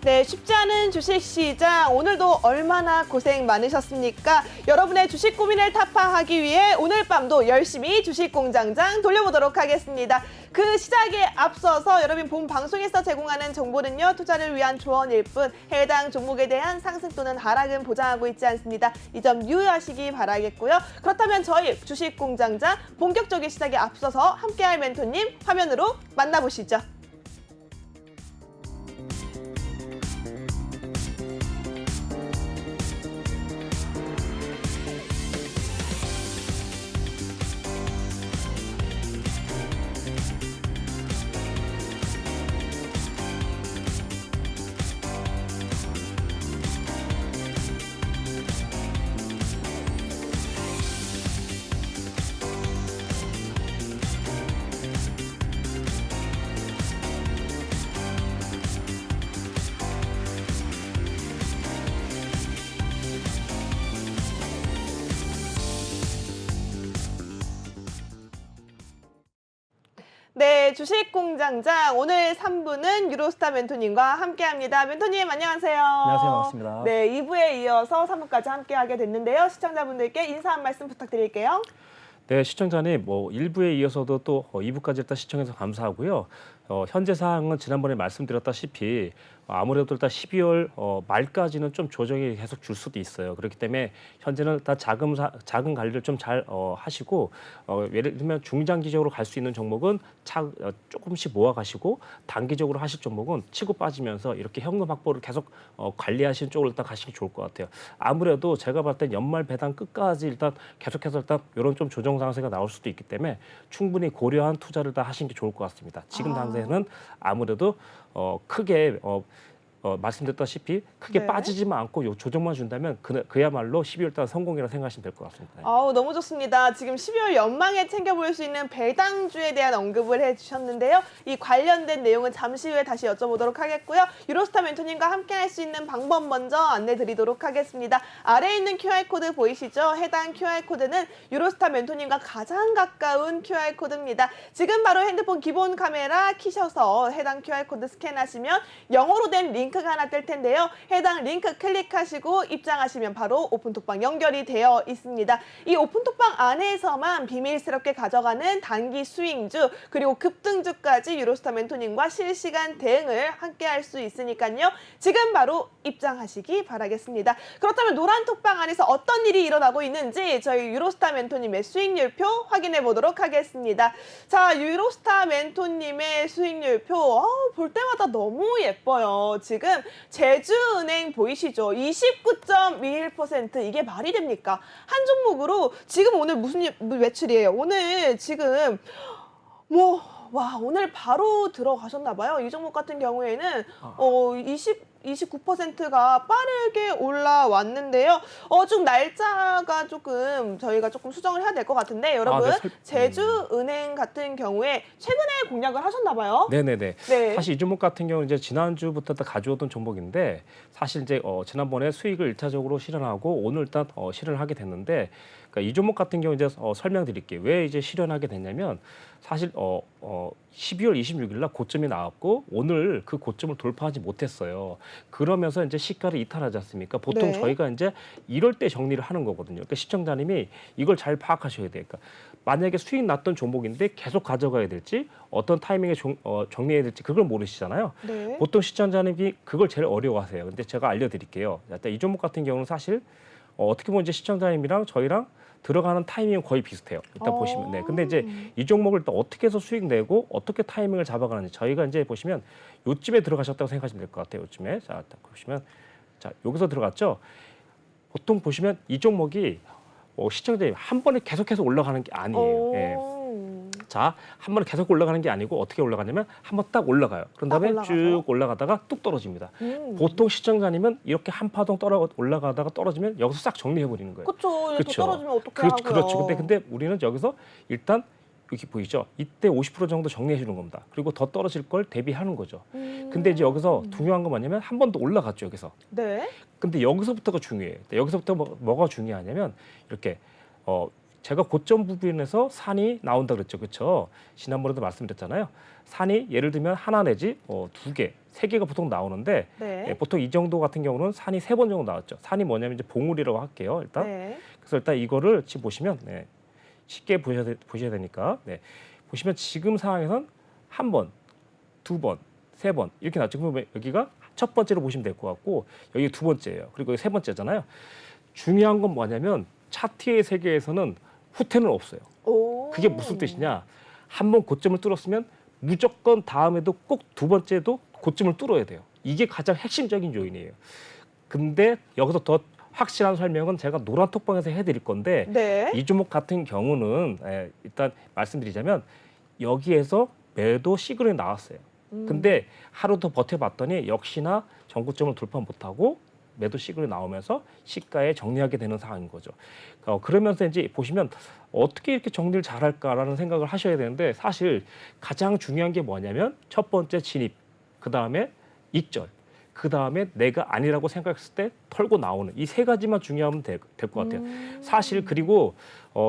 네, 쉽지 않은 주식시장, 오늘도 얼마나 고생 많으셨습니까? 여러분의 주식 고민을 타파하기 위해 오늘 밤도 열심히 주식공장장 돌려보도록 하겠습니다. 그 시작에 앞서서 여러분 본 방송에서 제공하는 정보는요, 투자를 위한 조언일 뿐 해당 종목에 대한 상승 또는 하락은 보장하고 있지 않습니다. 이 점 유의하시기 바라겠고요. 그렇다면 저희 주식공장장 본격적인 시작에 앞서서 함께할 멘토님 화면으로 만나보시죠. 네, 주식공장장 오늘 3부는 유로스타 멘토님과 함께합니다. 멘토님 안녕하세요. 안녕하세요. 반갑습니다. 네, 2부에 이어서 3부까지 함께하게 됐는데요. 시청자분들께 인사 한 말씀 부탁드릴게요. 네, 시청자님, 1부에 이어서도 또 2부까지 일단 시청해서 감사하고요. 현재 사항은 지난번에 말씀드렸다시피 아무래도 일단 12월 말까지는 좀 조정이 계속 줄 수도 있어요. 그렇기 때문에 현재는 일단 자금 관리를 좀 잘 하시고 예를 들면 중장기적으로 갈 수 있는 종목은 조금씩 모아가시고 단기적으로 하실 종목은 치고 빠지면서 이렇게 현금 확보를 계속 관리하시는 쪽으로 일단 가시는 게 좋을 것 같아요. 아무래도 제가 봤을 땐 연말 배당 끝까지 일단 계속해서 일단 이런 좀 조정 상세가 나올 수도 있기 때문에 충분히 고려한 투자를 다 하시는 게 좋을 것 같습니다. 지금 당장에는 아무래도 크게 말씀드렸다시피 크게 네. 빠지지만 않고 요 조정만 준다면 그야말로 12월 달 성공이라 생각하시면 될 것 같습니다. 아우, 너무 좋습니다. 지금 12월 연망에 챙겨볼 수 있는 배당주에 대한 언급을 해주셨는데요. 이 관련된 내용은 잠시 후에 다시 여쭤보도록 하겠고요. 유로스타 멘토님과 함께 할 수 있는 방법 먼저 안내드리도록 하겠습니다. 아래에 있는 QR코드 보이시죠? 해당 QR코드는 유로스타 멘토님과 가장 가까운 QR코드입니다. 지금 바로 핸드폰 기본 카메라 키셔서 해당 QR코드 스캔하시면 영어로 된 링크가 하나 뜰 텐데요. 해당 링크 클릭하시고 입장하시면 바로 오픈톡방 연결이 되어 있습니다. 이 오픈톡방 안에서만 비밀스럽게 가져가는 단기 수익주 그리고 급등주까지 유로스타 멘토님과 실시간 대응을 함께 할 수 있으니까요. 지금 바로 입장하시기 바라겠습니다. 그렇다면 노란 톡방 안에서 어떤 일이 일어나고 있는지 저희 유로스타 멘토님의 수익률표 확인해 보도록 하겠습니다. 자, 유로스타 멘토님의 수익률표 볼 때마다 너무 예뻐요. 지금 제주은행 보이시죠? 29.21%. 이게 말이 됩니까? 한 종목으로 지금 오늘 무슨 매출이에요? 오늘 지금 와, 오늘 바로 들어가셨나 봐요. 이 종목 같은 경우에는 29%가 빠르게 올라왔는데요. 좀 날짜가 저희가 조금 수정을 해야 될 것 같은데 여러분, 네, 제주은행 같은 경우에 최근에 공략을 하셨나 봐요. 네네네. 네. 사실 이 종목 같은 경우는 이제 지난주부터 가져오던 종목인데 사실 이제 지난번에 수익을 1차적으로 실현하고 오늘 일단 실현을 하게 됐는데 그러니까 이 종목 같은 경우 이제 설명드릴게요. 왜 이제 실현하게 됐냐면 사실 12월 26일 날 고점이 나왔고 오늘 그 고점을 돌파하지 못했어요. 그러면서 이제 시가를 이탈하지 않습니까? 보통 네. 저희가 이제 이럴 때 정리를 하는 거거든요. 그러니까 시청자님이 이걸 잘 파악하셔야 돼요. 그러니까 만약에 수익 났던 종목인데 계속 가져가야 될지 어떤 타이밍에 정리해야 될지 그걸 모르시잖아요. 네. 보통 시청자님이 그걸 제일 어려워하세요. 근데 제가 알려드릴게요. 일단 이 종목 같은 경우는 사실 어떻게 보면 이제 시청자님이랑 저희랑 들어가는 타이밍은 거의 비슷해요. 일단 보시면. 네. 근데 이제 이 종목을 또 어떻게 해서 수익 내고 어떻게 타이밍을 잡아가는지 저희가 이제 보시면 요쯤에 들어가셨다고 생각하시면 될 것 같아요. 요쯤에. 자, 딱 보시면 자, 여기서 들어갔죠. 보통 보시면 이 종목이 시청자님 한 번에 계속해서 올라가는 게 아니에요. 예. 자, 한 번에 계속 올라가는 게 아니고 어떻게 올라가냐면 한 번 딱 올라가요. 그런 다음에 쭉 올라가다가 뚝 떨어집니다. 보통 시청자님은 이렇게 한 파동 올라가다가 떨어지면 여기서 싹 정리해버리는 거예요. 그렇죠. 더 떨어지면 어떻게 하고요. 그렇죠. 근데 우리는 여기서 일단 여기 보이죠? 이때 50% 정도 정리해 주는 겁니다. 그리고 더 떨어질 걸 대비하는 거죠. 근데 이제 여기서 중요한 건 뭐냐면 한 번 더 올라갔죠, 여기서. 네. 근데 여기서부터가 중요해요. 여기서부터 뭐가 중요하냐면 이렇게 제가 고점 부분에서 산이 나온다 그랬죠, 그렇죠? 지난번에도 말씀드렸잖아요. 산이 예를 들면 하나 내지 두 개, 세 개가 보통 나오는데 네. 보통 이 정도 같은 경우는 산이 세 번 정도 나왔죠. 산이 뭐냐면 이제 봉우리라고 할게요, 일단. 네. 그래서 일단 이거를 지금 보시면 쉽게 보셔야 되니까 보시면 지금 상황에선 한 번, 두 번, 세 번 이렇게 나왔죠. 그러면 여기가 첫 번째로 보시면 될 것 같고 여기 두 번째예요. 그리고 여기 세 번째잖아요. 중요한 건 뭐냐면 차트의 세계에서는 후퇴는 없어요. 오. 그게 무슨 뜻이냐? 한 번 고점을 뚫었으면 무조건 다음에도 꼭 두 번째도 고점을 뚫어야 돼요. 이게 가장 핵심적인 요인이에요. 근데 여기서 더 확실한 설명은 제가 노란 톡방에서 해드릴 건데 네. 이 종목 같은 경우는 일단 말씀드리자면 여기에서 매도 시그널이 나왔어요. 근데 하루 더 버텨봤더니 역시나 전고점을 돌파 못하고 매도 시그널이 나오면서 시가에 정리하게 되는 상황인 거죠. 그러면서 이제 보시면 어떻게 이렇게 정리를 잘할까라는 생각을 하셔야 되는데 사실 가장 중요한 게 뭐냐면 첫 번째 진입, 그 다음에 익절, 그 다음에 내가 아니라고 생각했을 때 털고 나오는 이 세 가지만 중요하면 될 것 같아요. 사실 그리고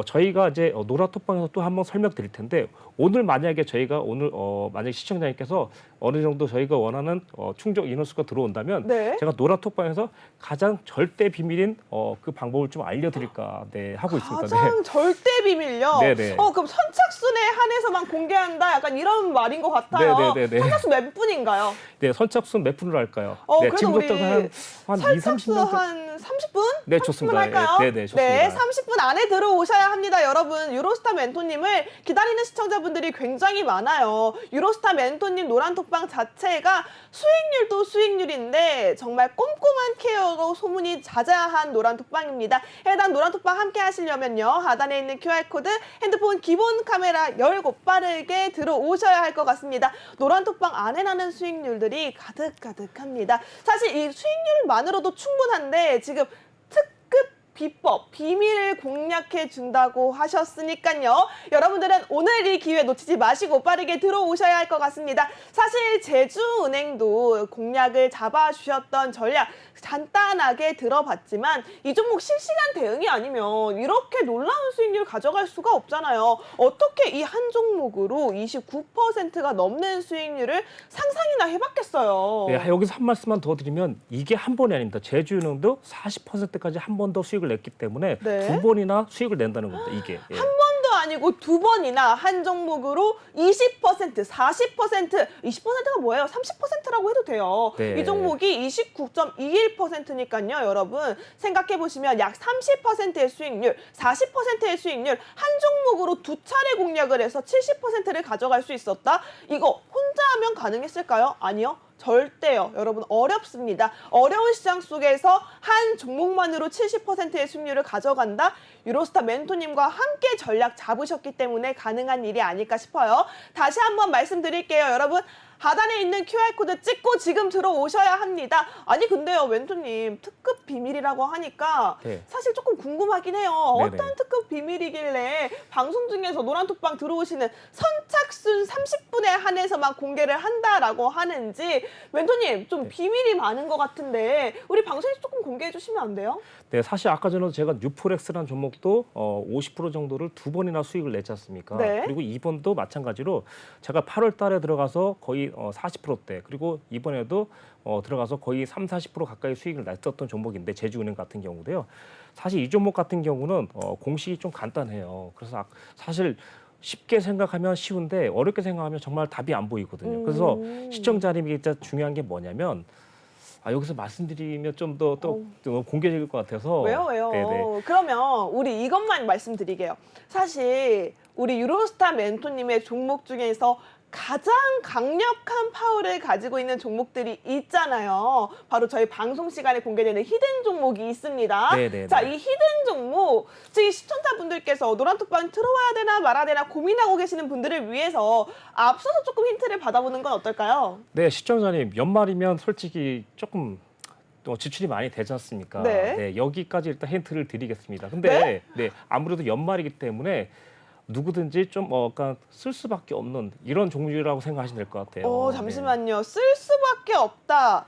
저희가 이제 노라톡방에서 또 한번 설명드릴 텐데 오늘 만약에 저희가 오늘 만약에 시청자님께서 어느 정도 저희가 원하는 충족 인원수가 들어온다면 네. 제가 노라톡방에서 가장 절대 비밀인 그 방법을 좀 알려드릴까 하고 있습니다. 가장 절대 비밀요? 네네. 그럼 선착순에 한해서만 공개한다? 약간 이런 말인 것 같아요. 네네네네. 선착순 몇 분인가요? 네, 선착순 몇 분으로 할까요? 그래도 지금부터 우리 한 2, 30분 선착순 정도. 한 30분? 네, 30분 좋습니다. 할까요? 네, 좋습니다. 네, 30분 안에 들어오셔야 합니다. 여러분, 유로스타 멘토님을 기다리는 시청자분들이 굉장히 많아요. 유로스타 멘토님 노란톡방 자체가 수익률도 수익률인데 정말 꼼꼼한 케어로 소문이 자자한 노란톡방입니다. 해당 노란톡방 함께 하시려면요. 하단에 있는 QR코드 핸드폰 기본 카메라 열고 빠르게 들어오셔야 할 것 같습니다. 노란톡방 안에 나는 수익률들이 가득가득합니다. 사실 이 수익률만으로도 충분한데 지금 특급 비법, 비밀을 공략해 준다고 하셨으니까요. 여러분들은 오늘 이 기회 놓치지 마시고 빠르게 들어오셔야 할 것 같습니다. 사실 제주은행도 공략을 잡아주셨던 전략 간단하게 들어봤지만 이 종목 실시간 대응이 아니면 이렇게 놀라운 수익률 가져갈 수가 없잖아요. 어떻게 이 한 종목으로 29%가 넘는 수익률을 상상이나 해봤겠어요. 네, 여기서 한 말씀만 더 드리면 이게 한 번이 아닙니다. 제주은행도 40%까지 한 번 더 수익을 냈기 때문에 네. 두 번이나 수익을 낸다는 겁니다. 이게. 한 번도 아니고 두 번이나 한 종목으로 20%, 40%, 20%가 뭐예요? 30%라고 해도 돼요. 네. 이 종목이 29.21%니까요, 여러분. 생각해 보시면 약 30%의 수익률, 40%의 수익률 한 종목으로 두 차례 공략을 해서 70%를 가져갈 수 있었다? 이거 혼자 하면 가능했을까요? 아니요. 절대요. 여러분 어렵습니다. 어려운 시장 속에서 한 종목만으로 70%의 수익률을 가져간다? 유로스타 멘토님과 함께 전략 잡으셨기 때문에 가능한 일이 아닐까 싶어요. 다시 한번 말씀드릴게요. 여러분 하단에 있는 QR코드 찍고 지금 들어오셔야 합니다. 아니 근데요 멘토님 특급 비밀이라고 하니까 네. 사실 조금 궁금하긴 해요. 네네. 어떤 특급 비밀이길래 방송 중에서 노란톡방 들어오시는 선착순 30분에 한해서만 공개를 한다라고 하는지 멘토님 좀 비밀이 많은 것 같은데 우리 방송에서 조금 공개해 주시면 안 돼요? 네, 사실 아까 전에 제가 뉴포렉스라는 종목도 50% 정도를 두 번이나 수익을 냈지 않습니까? 네. 그리고 이번도 마찬가지로 제가 8월 달에 들어가서 거의 40%대 그리고 이번에도 들어가서 거의 3, 40% 가까이 수익을 냈었던 종목인데 제주은행 같은 경우도요. 사실 이 종목 같은 경우는 공식이 좀 간단해요. 그래서 사실 쉽게 생각하면 쉬운데 어렵게 생각하면 정말 답이 안 보이거든요. 그래서 시청자님이 진짜 중요한 게 뭐냐면 여기서 말씀드리면 좀 더 공개적일 것 같아서. 왜요? 네네. 그러면 우리 이것만 말씀드리게요. 사실 우리 유로스타 멘토님의 종목 중에서 가장 강력한 파워를 가지고 있는 종목들이 있잖아요. 바로 저희 방송 시간에 공개되는 히든 종목이 있습니다. 네네네. 자, 이 히든 종목, 지금 시청자분들께서 노란톡방 들어와야 되나 말아야 되나 고민하고 계시는 분들을 위해서 앞서서 조금 힌트를 받아보는 건 어떨까요? 네, 시청자님 연말이면 솔직히 조금 지출이 많이 되지 않습니까? 네. 여기까지 일단 힌트를 드리겠습니다. 근데 아무래도 연말이기 때문에 누구든지 좀 약간 쓸 수밖에 없는 이런 종류라고 생각하시면 될 것 같아요. 잠시만요. 쓸 수밖에 없다.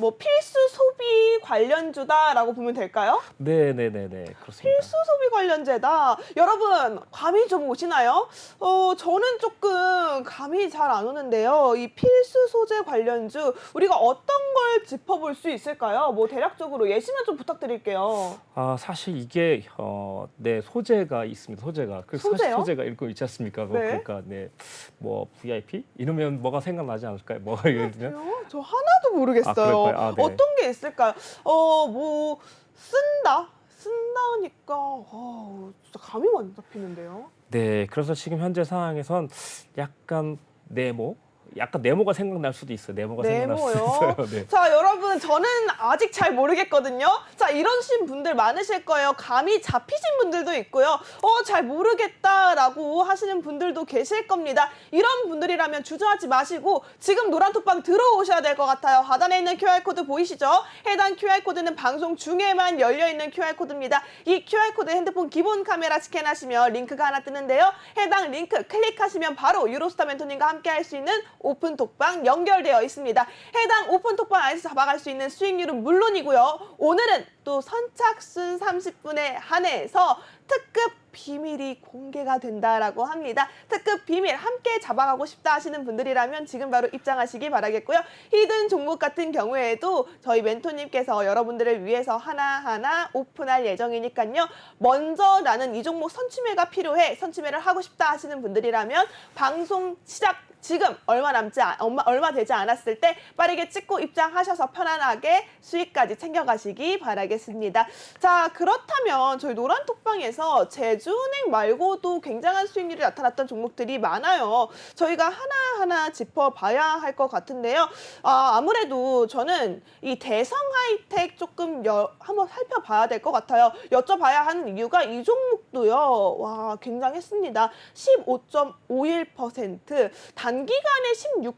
뭐 필수 소비 관련주다라고 보면 될까요? 네네네네 그렇습니다. 필수 소비 관련제다. 여러분 감이 좀 오시나요? 저는 조금 감이 잘 안 오는데요. 이 필수 소재 관련주 우리가 어떤 걸 짚어볼 수 있을까요? 뭐 대략적으로 예시만 좀 부탁드릴게요. 아 사실 이게 네 소재가 있습니다. 소재가 사실 소재요? 소재가 읽고 있지 않습니까? 뭐, 네. 그러니까 뭐 VIP 이러면 뭐가 생각나지 않을까요? 뭐 예를 들면 그래요? 저 하나도 모르겠어요. 그럴까요? 아, 네. 어떤 게 있을까요? 뭐 쓴다니까 진짜 감이 안 잡히는데요. 네 그래서 지금 현재 상황에선 약간 네모가 생각날 수도 있어요. 네모가 생각날 수도 네모요. 있어요. 네. 자, 여러분, 저는 아직 잘 모르겠거든요. 자, 이러신 분들 많으실 거예요. 감이 잡히신 분들도 있고요. 잘 모르겠다라고 하시는 분들도 계실 겁니다. 이런 분들이라면 주저하지 마시고 지금 노란톡방 들어오셔야 될 것 같아요. 하단에 있는 QR코드 보이시죠? 해당 QR코드는 방송 중에만 열려있는 QR코드입니다. 이 QR코드 핸드폰 기본 카메라 스캔하시면 링크가 하나 뜨는데요. 해당 링크 클릭하시면 바로 유로스타 멘토님과 함께 할 수 있는 오픈톡방 연결되어 있습니다. 해당 오픈톡방 안에서 잡아갈 수 있는 수익률은 물론이고요. 오늘은 또 선착순 30분에 한해서 특급 비밀이 공개가 된다라고 합니다. 특급 비밀 함께 잡아가고 싶다 하시는 분들이라면 지금 바로 입장하시기 바라겠고요. 히든 종목 같은 경우에도 저희 멘토님께서 여러분들을 위해서 하나하나 오픈할 예정이니까요. 먼저 나는 이 종목 선취매가 필요해, 선취매를 하고 싶다 하시는 분들이라면 방송 시작 지금 얼마 되지 않았을 때 빠르게 찍고 입장하셔서 편안하게 수익까지 챙겨가시기 바라겠습니다. 자, 그렇다면 저희 노란톡방에서 제주은행 말고도 굉장한 수익률이 나타났던 종목들이 많아요. 저희가 하나하나 짚어봐야 할 것 같은데요. 아무래도 저는 이 대성하이텍 조금 한번 살펴봐야 될 것 같아요. 여쭤봐야 하는 이유가 이 종목도요. 와, 굉장했습니다. 15.51%, 단기간에 16%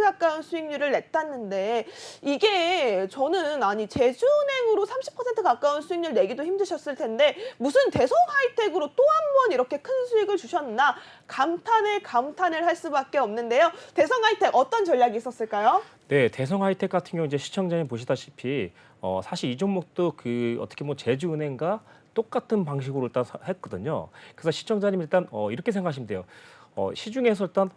가까운 수익률을 냈다는데 이게 저는 제주은행으로 30% 가까운 수익률 내기도 힘드셨을 텐데 무슨 대성하이텍으로 또 한 번 이렇게 큰 수익을 주셨나 감탄을 할 수밖에 없는데요. 대성하이텍 어떤 전략이 있었을까요? 네, 대성하이텍 같은 경우 이제 시청자님 보시다시피 사실 이 종목도 어떻게 보면 제주은행과 똑같은 방식으로 일단 했거든요. 그래서 시청자님 일단 이렇게 생각하시면 돼요. 시중에서 일단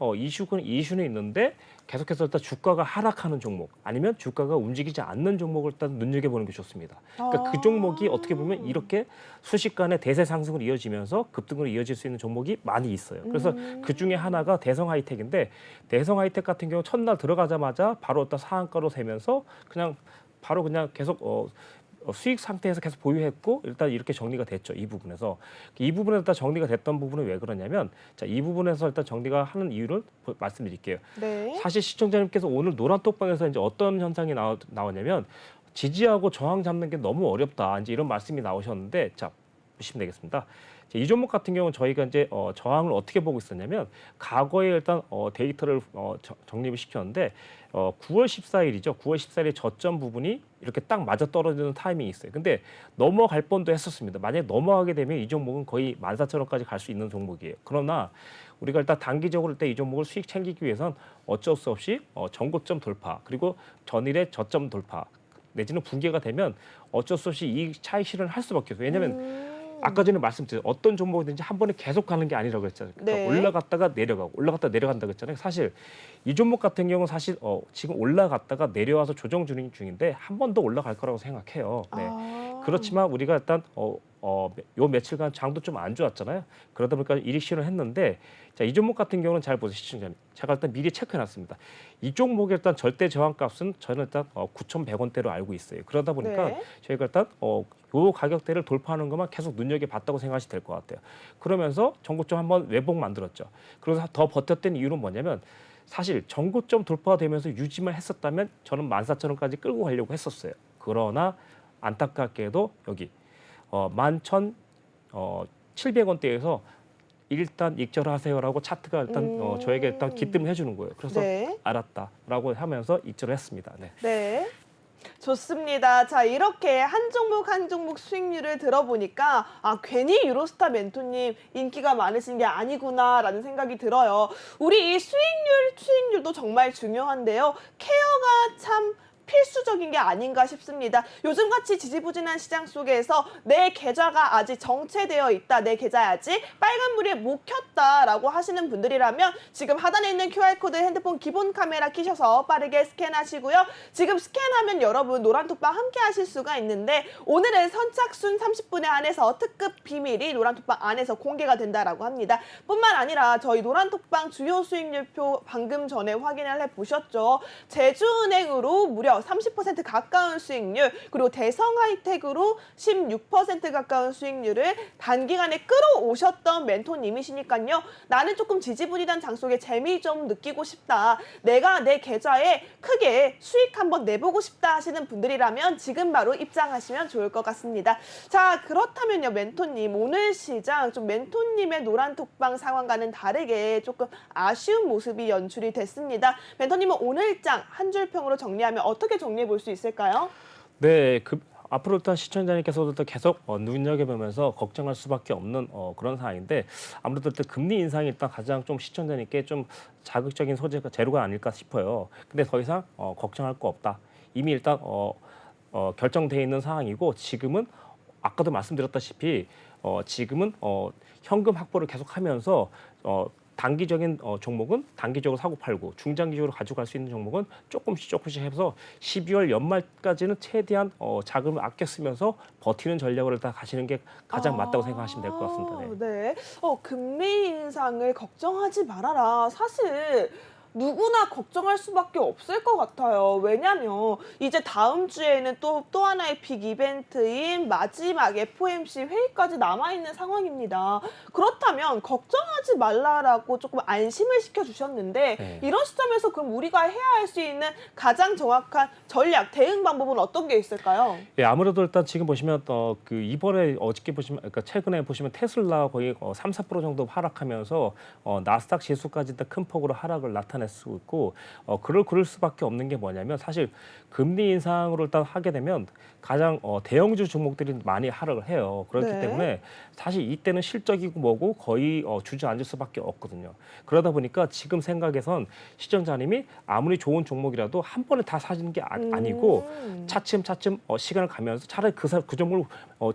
이슈는 있는데 계속해서 일단 주가가 하락하는 종목 아니면 주가가 움직이지 않는 종목을 일단 눈여겨보는 게 좋습니다. 그러니까 그 종목이 어떻게 보면 이렇게 순식간에 대세 상승으로 이어지면서 급등으로 이어질 수 있는 종목이 많이 있어요. 그래서 그 중에 하나가 대성하이텍인데 대성하이텍 같은 경우 첫날 들어가자마자 바로 일단 상한가로 세면서 바로 계속 수익 상태에서 계속 보유했고 일단 이렇게 정리가 됐죠. 이 부분에서 일단 정리가 됐던 부분은 왜 그러냐면 자, 이 부분에서 일단 정리가 하는 이유를 말씀드릴게요. 네. 사실 시청자님께서 오늘 노란톡방에서 이제 어떤 현상이 나왔냐면 지지하고 저항 잡는 게 너무 어렵다 이제 이런 말씀이 나오셨는데 자 보시면 되겠습니다. 이 종목 같은 경우는 저희가 이제 저항을 어떻게 보고 있었냐면 과거에 일단 데이터를 정립을 시켰는데 9월 14일이죠. 9월 14일에 저점 부분이 이렇게 딱 맞아 떨어지는 타이밍이 있어요. 근데 넘어갈 뻔도 했었습니다. 만약에 넘어가게 되면 이 종목은 거의 14,000원까지 갈 수 있는 종목이에요. 그러나 우리가 일단 단기적으로 이 종목을 수익 챙기기 위해선 어쩔 수 없이 전고점 돌파 그리고 전일의 저점 돌파 내지는 붕괴가 되면 어쩔 수 없이 이 차익 실현을 할 수밖에 없어요. 왜냐하면 아까 전에 말씀드린 어떤 종목이든지 한 번에 계속 가는 게 아니라고 했잖아요. 그러니까 네. 올라갔다가 내려가고 올라갔다가 내려간다고 했잖아요. 사실 이 종목 같은 경우는 사실 지금 올라갔다가 내려와서 조정 중인데 한 번 더 올라갈 거라고 생각해요. 네. 그렇지만 우리가 일단 요 며칠간 장도 좀 안 좋았잖아요. 그러다 보니까 이익 실현을 했는데 자, 이 종목 같은 경우는 잘 보세요, 시청자님. 제가 일단 미리 체크해놨습니다. 이 종목의 일단 절대 저항값은 저는 일단 9,100원대로 알고 있어요. 그러다 보니까 네. 저희가 일단 요 가격대를 돌파하는 것만 계속 눈여겨봤다고 생각하시면 될 것 같아요. 그러면서 전고점 한번 외복 만들었죠. 그래서 더 버텼던 이유는 뭐냐면 사실 전고점 돌파되면서 유지만 했었다면 저는 14,000원까지 끌고 가려고 했었어요. 그러나 안타깝게도 여기 11,700원대에서 일단 익절하세요라고 차트가 일단 저에게 일단 기뜸을 해주는 거예요. 그래서 네. 알았다라고 하면서 익절을 했습니다. 네. 네. 좋습니다. 자, 이렇게 한 종목 한 종목 수익률을 들어보니까 괜히 유로스타 멘토님 인기가 많으신 게 아니구나라는 생각이 들어요. 우리 이 수익률도 정말 중요한데요. 케어가 참 필수적인 게 아닌가 싶습니다. 요즘같이 지지부진한 시장 속에서 내 계좌가 아직 정체되어 있다, 내 계좌에 아직 빨간불이 못 켰다라고 하시는 분들이라면 지금 하단에 있는 QR코드 핸드폰 기본 카메라 끼셔서 빠르게 스캔하시고요. 지금 스캔하면 여러분 노란톡방 함께 하실 수가 있는데 오늘은 선착순 30분에 한해서 특급 비밀이 노란톡방 안에서 공개가 된다라고 합니다. 뿐만 아니라 저희 노란톡방 주요 수익률표 방금 전에 확인을 해보셨죠. 제주은행으로 무려 30% 가까운 수익률, 그리고 대성하이텍으로 16% 가까운 수익률을 단기간에 끌어오셨던 멘토님이시니까요. 나는 조금 지지부진한 장 속에 재미 좀 느끼고 싶다, 내가 내 계좌에 크게 수익 한번 내보고 싶다 하시는 분들이라면 지금 바로 입장하시면 좋을 것 같습니다. 자, 그렇다면요, 멘토님, 오늘 시장 좀 멘토님의 노란톡방 상황과는 다르게 조금 아쉬운 모습이 연출이 됐습니다. 멘토님은 오늘 장 한 줄 평으로 정리하면 어떻게 정리해 볼 수 있을까요? 네, 앞으로 일단 시청자님께서도 또 계속 눈여겨보면서 걱정할 수밖에 없는 그런 상황인데, 아무래도 일단 금리 인상이 일단 가장 좀 시청자님께 좀 자극적인 소재가 재료가 아닐까 싶어요. 근데 더 이상 걱정할 거 없다. 이미 일단 결정돼 있는 상황이고, 지금은 아까도 말씀드렸다시피 지금은 현금 확보를 계속하면서 단기적인 종목은 단기적으로 사고 팔고, 중장기적으로 가져갈 수 있는 종목은 조금씩 해서 12월 연말까지는 최대한 자금을 아껴 쓰면서 버티는 전략을 다 가시는 게 가장 맞다고 생각하시면 될 것 같습니다. 네. 네. 금리 인상을 걱정하지 말아라. 사실 누구나 걱정할 수밖에 없을 것 같아요. 왜냐면 이제 다음 주에는 또 하나의 빅 이벤트인 마지막 FOMC 회의까지 남아있는 상황입니다. 그렇다면 걱정하지 말라라고 조금 안심을 시켜주셨는데, 네. 이런 시점에서 그럼 우리가 해야 할 수 있는 가장 정확한 전략, 대응 방법은 어떤 게 있을까요? 예, 아무래도 일단 지금 보시면 이번에 어저께 보시면, 그러니까 최근에 보시면 테슬라 거의 3~4% 정도 하락하면서 나스닥 지수까지 큰 폭으로 하락을 나타낼 수 있고, 그럴 수밖에 없는 게 뭐냐면, 사실 금리 인상으로 일단 하게 되면 가장 대형주 종목들이 많이 하락을 해요. 그렇기 네. 때문에 사실 이때는 실적이고 뭐고 거의 주저앉을 수밖에 없거든요. 그러다 보니까 지금 생각에선 시청자님이 아무리 좋은 종목이라도 한 번에 다 사시는 게 아니고 차츰차츰 시간을 가면서 차라리 그 종목을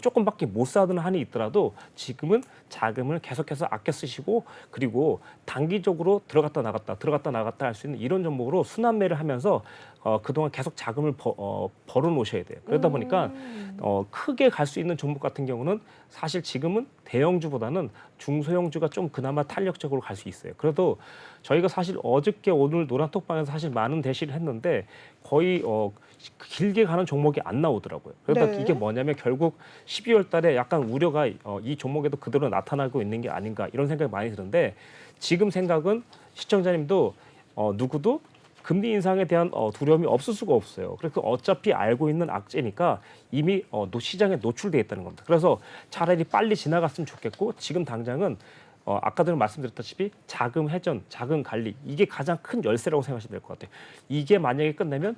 조금밖에 못 사는 한이 있더라도 지금은 자금을 계속해서 아껴 쓰시고, 그리고 단기적으로 들어갔다 나갔다 할 수 있는 이런 종목으로 순환매를 하면서 그동안 계속 자금을 벌어 놓으셔야 돼요. 그러다 보니까 크게 갈 수 있는 종목 같은 경우는 사실 지금은 대형주보다는 중소형주가 좀 그나마 탄력적으로 갈 수 있어요. 그래도 저희가 사실 어저께 오늘 노란톡방에서 사실 많은 대시를 했는데 거의 길게 가는 종목이 안 나오더라고요. 그러다 네. 이게 뭐냐면 결국 12월 달에 약간 우려가 이 종목에도 그대로 나타나고 있는 게 아닌가, 이런 생각이 많이 드는데, 지금 생각은 시청자님도 누구도 금리 인상에 대한 두려움이 없을 수가 없어요. 그래서 어차피 알고 있는 악재니까 이미 시장에 노출돼 있다는 겁니다. 그래서 차라리 빨리 지나갔으면 좋겠고, 지금 당장은 아까도 말씀드렸다시피 자금 회전, 자금 관리, 이게 가장 큰 열쇠라고 생각하시면 될 것 같아요. 이게 만약에 끝내면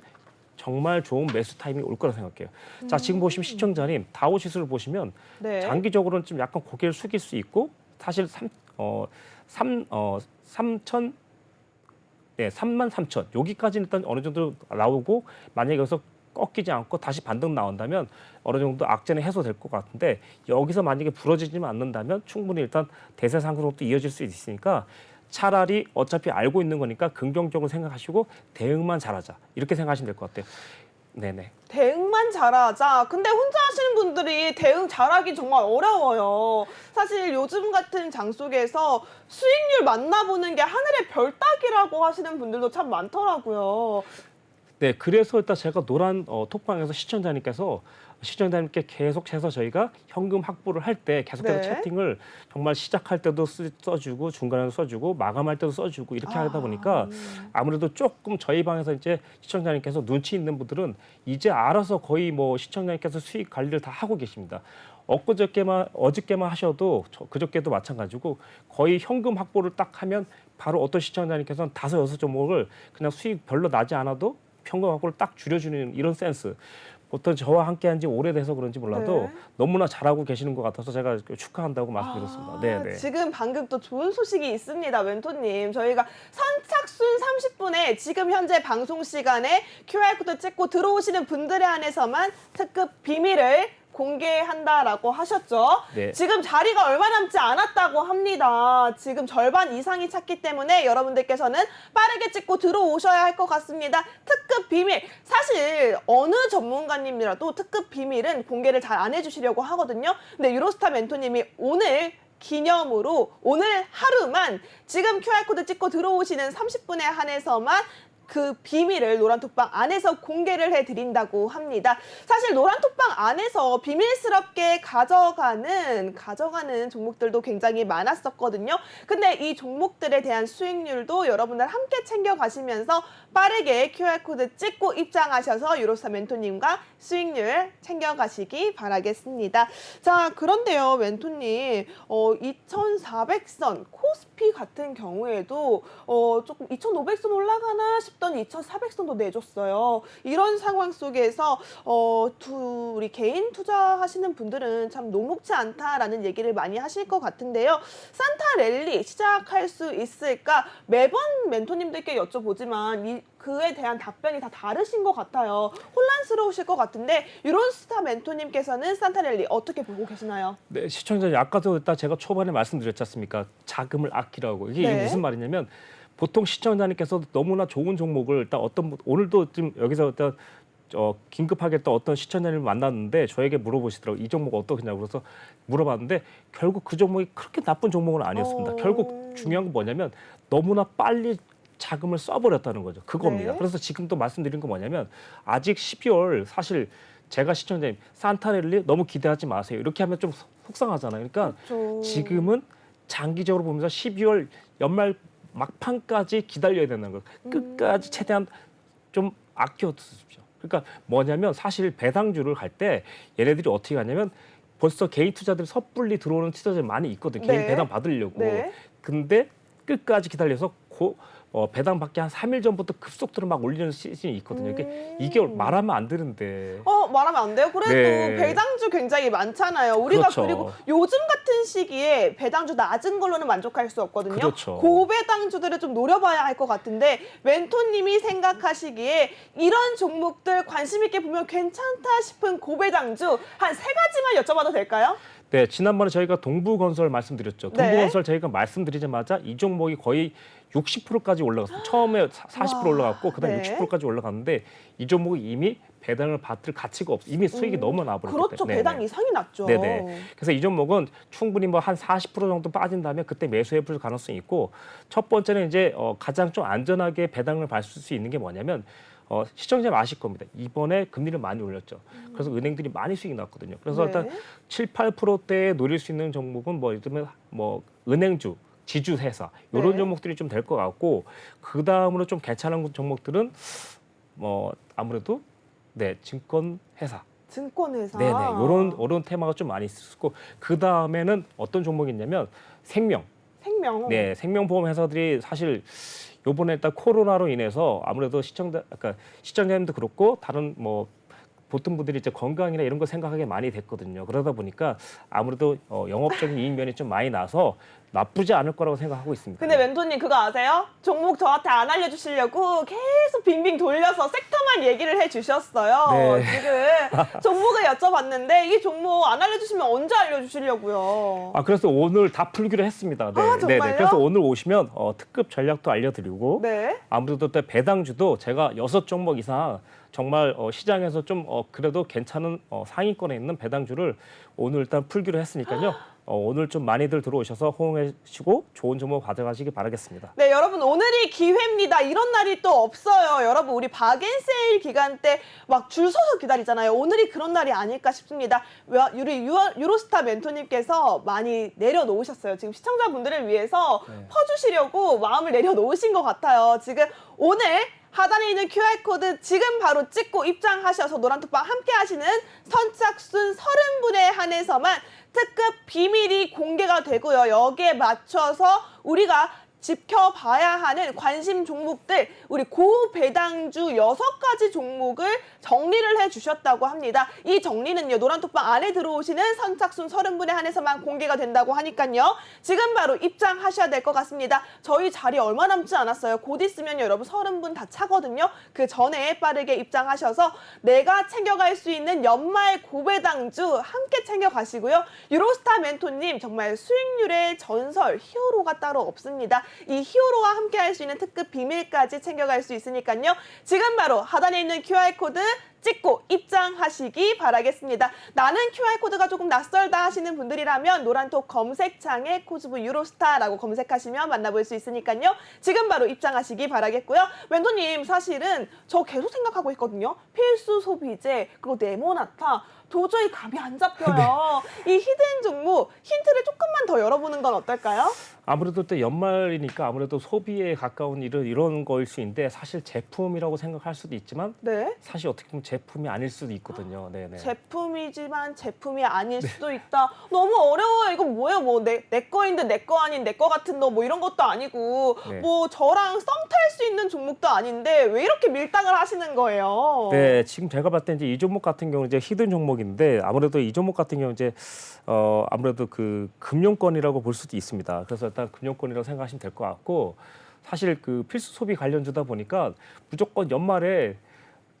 정말 좋은 매수 타이밍이 올 거라 생각해요. 자, 지금 보시면 시청자님 다우지수를 보시면 네. 장기적으로는 좀 약간 고개를 숙일 수 있고, 사실 33,000 여기까지는 일단 어느 정도 나오고, 만약에 여기서 꺾이지 않고 다시 반등 나온다면 어느 정도 악재는 해소될 것 같은데, 여기서 만약에 부러지지만 않는다면 충분히 일단 대세 상승으로 또 이어질 수 있으니까, 차라리 어차피 알고 있는 거니까 긍정적으로 생각하시고 대응만 잘하자, 이렇게 생각하시면 될 것 같아요. 네네. 대응만 잘하자. 근데 혼자 하시는 분들이 대응 잘하기 정말 어려워요. 사실 요즘 같은 장 속에서 수익률 만나보는 게 하늘의 별 따기라고 하시는 분들도 참 많더라고요. 네, 그래서 일단 제가 노란 톡방에서 시청자님께 계속해서 저희가 현금 확보를 할 때 계속해서 네. 채팅을 정말 시작할 때도 써주고, 중간에도 써주고, 마감할 때도 써주고, 이렇게 하다 보니까 아무래도 조금 저희 방에서 이제 시청자님께서 눈치 있는 분들은 이제 알아서 거의 시청자님께서 수익 관리를 다 하고 계십니다. 어저께만 하셔도 그저께도 마찬가지고, 거의 현금 확보를 딱 하면 바로 어떤 시청자님께서는 5~6 종목을 그냥 수익 별로 나지 않아도 현금 확보를 딱 줄여주는 이런 센스. 어떤 저와 함께한 지 오래돼서 그런지 몰라도 네. 너무나 잘하고 계시는 것 같아서 제가 축하한다고 말씀드렸습니다. 네. 지금 방금 또 좋은 소식이 있습니다, 멘토님. 저희가 선착순 30분에 지금 현재 방송 시간에 QR코드 찍고 들어오시는 분들에 한해서만 특급 비밀을 공개한다라고 하셨죠. 네. 지금 자리가 얼마 남지 않았다고 합니다. 지금 절반 이상이 찼기 때문에 여러분들께서는 빠르게 찍고 들어오셔야 할 것 같습니다. 특급 비밀. 사실 어느 전문가님이라도 특급 비밀은 공개를 잘 안 해주시려고 하거든요. 근데 유로스타 멘토님이 오늘 기념으로 오늘 하루만 지금 QR코드 찍고 들어오시는 30분에 한해서만 그 비밀을 노란톡방 안에서 공개를 해드린다고 합니다. 사실 노란톡방 안에서 비밀스럽게 가져가는 종목들도 굉장히 많았었거든요. 근데 이 종목들에 대한 수익률도 여러분들 함께 챙겨가시면서 빠르게 QR코드 찍고 입장하셔서 유로스타 멘토님과 수익률 챙겨가시기 바라겠습니다. 자, 그런데요, 멘토님, 2,400선 코스피 같은 경우에도 조금 2,500선 올라가나 싶던 2,400선도 내줬어요. 이런 상황 속에서 우리 개인 투자하시는 분들은 참 녹록지 않다라는 얘기를 많이 하실 것 같은데요. 산타 랠리 시작할 수 있을까? 매번 멘토님들께 여쭤보지만 그에 대한 답변이 다 다르신 것 같아요. 혼란스러우실 것 같은데 유로스타 멘토님께서는 산타 랠리 어떻게 보고 계시나요? 네, 시청자님 아까도 일단 제가 초반에 말씀드렸지 않습니까? 자금을 아끼라고. 이게 네. 무슨 말이냐면 보통 시청자님께서도 너무나 좋은 종목을 일단 오늘도 지금 여기서 일단 긴급하게 또 어떤 시청자님을 만났는데 저에게 물어보시더라고요. 이 종목 어떠냐고 그래서 물어봤는데 결국 그 종목이 그렇게 나쁜 종목은 아니었습니다. 결국 중요한 건 뭐냐면 너무나 빨리 자금을 써버렸다는 거죠. 그겁니다. 네. 그래서 지금 또 말씀드린 건 뭐냐면 아직 12월 사실 제가 시청자님 산타랠리 너무 기대하지 마세요. 이렇게 하면 좀 속상하잖아요. 그러니까 그렇죠. 지금은 장기적으로 보면서 12월 연말 막판까지 기다려야 된다는 거예요. 끝까지 최대한 좀 아껴두십시오. 그러니까 뭐냐면 사실 배당주를 갈 때 얘네들이 어떻게 하냐면 벌써 개인 투자들이 섣불리 들어오는 투자자들이 많이 있거든요. 개인 네. 배당 받으려고. 네. 근데 끝까지 기다려서 배당 받기 한 3일 전부터 급속도로 막 올리는 시즌이 있거든요. 이게 말하면 안 되는데. 말하면 안 돼요? 그래도 네. 배당주 굉장히 많잖아요. 우리가 그렇죠. 그리고 요즘 같은 시기에 배당주 낮은 걸로는 만족할 수 없거든요. 그렇죠. 고배당주들을 좀 노려봐야 할 것 같은데 멘토님이 생각하시기에 이런 종목들 관심 있게 보면 괜찮다 싶은 고배당주 한 3가지만 여쭤봐도 될까요? 네, 지난번에 저희가 동부건설 말씀드렸죠. 네. 동부건설 저희가 말씀드리자마자 이 종목이 거의 60%까지 올라갔어요. 처음에 40% 와, 올라갔고 그다음에 네. 60%까지 올라갔는데 이 종목이 이미 배당을 받을 가치가 없어. 이미 수익이 너무 나버렸기 때문에. 그렇죠. 배당 이상이 났죠. 네네. 그래서 이 종목은 충분히 뭐 한 40% 정도 빠진다면 그때 매수해 볼 가능성이 있고 첫 번째는 이제 가장 좀 안전하게 배당을 받을 수 있는 게 뭐냐면 시청자님 아실 겁니다. 이번에 금리를 많이 올렸죠. 그래서 은행들이 많이 수익이 났거든요. 그래서 네. 일단 7, 8%대에 노릴 수 있는 종목은 뭐 예를 들면 뭐 은행주, 지주회사 이런 네. 종목들이 좀 될 것 같고 그 다음으로 좀 괜찮은 종목들은 아무래도 증권회사. 증권회사. 네네. 요런 테마가 좀 많이 있었고 그 다음에는 어떤 종목이 있냐면 생명. 네, 생명보험 회사들이 사실 요번에 일단 코로나로 인해서 아무래도 시청자님도 그렇고 다른 보통 분들이 이제 건강이나 이런 거 생각하게 많이 됐거든요. 그러다 보니까 아무래도 영업적인 이익 면이 좀 많이 나서 나쁘지 않을 거라고 생각하고 있습니다. 근데 멘토님 그거 아세요? 종목 저한테 안 알려주시려고 계속 빙빙 돌려서 섹터만 얘기를 해주셨어요. 네. 지금 종목을 여쭤봤는데 이 종목 안 알려주시면 언제 알려주시려고요? 그래서 오늘 다 풀기로 했습니다. 네, 정말요? 그래서 오늘 오시면 특급 전략도 알려드리고 네. 아무래도 또 배당주도 제가 6종목 이상 정말 시장에서 좀 그래도 괜찮은 상위권에 있는 배당주를 오늘 일단 풀기로 했으니까요. 오늘 좀 많이들 들어오셔서 호응해주시고 좋은 종목 가져가시기 바라겠습니다. 네, 여러분 오늘이 기회입니다. 이런 날이 또 없어요. 여러분 우리 박앤세일 기간 때 막 줄 서서 기다리잖아요. 오늘이 그런 날이 아닐까 싶습니다. 우리 유로스타 멘토님께서 많이 내려놓으셨어요. 지금 시청자분들을 위해서 퍼주시려고 마음을 내려놓으신 것 같아요. 지금 오늘 하단에 있는 QR코드 지금 바로 찍고 입장하셔서 노란톡방 함께 하시는 선착순 30분에 한해서만 특급 비밀이 공개가 되고요. 여기에 맞춰서 우리가 지켜봐야 하는 관심 종목들, 우리 고배당주 6가지 종목을 정리를 해주셨다고 합니다. 이 정리는요, 노란톡방 안에 들어오시는 선착순 30분에 한해서만 공개가 된다고 하니까요. 지금 바로 입장하셔야 될 것 같습니다. 저희 자리 얼마 남지 않았어요. 곧 있으면 여러분 30분 다 차거든요. 그 전에 빠르게 입장하셔서 내가 챙겨갈 수 있는 연말 고배당주 함께 챙겨가시고요. 유로스타 멘토님 정말 수익률의 전설, 히어로가 따로 없습니다. 이 히어로와 함께 할 수 있는 특급 비밀까지 챙겨갈 수 있으니까요. 지금 바로 하단에 있는 QR코드 찍고 입장하시기 바라겠습니다. 나는 QR코드가 조금 낯설다 하시는 분들이라면 노란톡 검색창에 코즈브 유로스타라고 검색하시면 만나볼 수 있으니까요. 지금 바로 입장하시기 바라겠고요. 멘토님 사실은 저 계속 생각하고 있거든요. 필수 소비재, 그리고 네모나타 도저히 감이 안 잡혀요. 이 히든 종목 힌트를 조금만 더 열어보는 건 어떨까요? 아무래도 또 연말이니까 아무래도 소비에 가까운 이런 거일 수 있는데 사실 제품이라고 생각할 수도 있지만 네. 사실 어떻게 보면 제품이 아닐 수도 있거든요. 네네. 제품이지만 제품이 아닐 수도 있다. 너무 어려워요. 이거 뭐예요? 뭐 내 거인데 내 거 아닌 내 거 같은 너 뭐 이런 것도 아니고 네. 뭐 저랑 썸 탈 수 있는 종목도 아닌데 왜 이렇게 밀당을 하시는 거예요? 네, 지금 제가 봤을 때 이제 이 종목 같은 경우 이제 히든 종목인데 아무래도 이 종목 같은 경우 이제 아무래도 그 금융권이라고 볼 수도 있습니다. 그래서 일단 금융권이라고 생각하시면 될 것 같고 사실 그 필수 소비 관련주다 보니까 무조건 연말에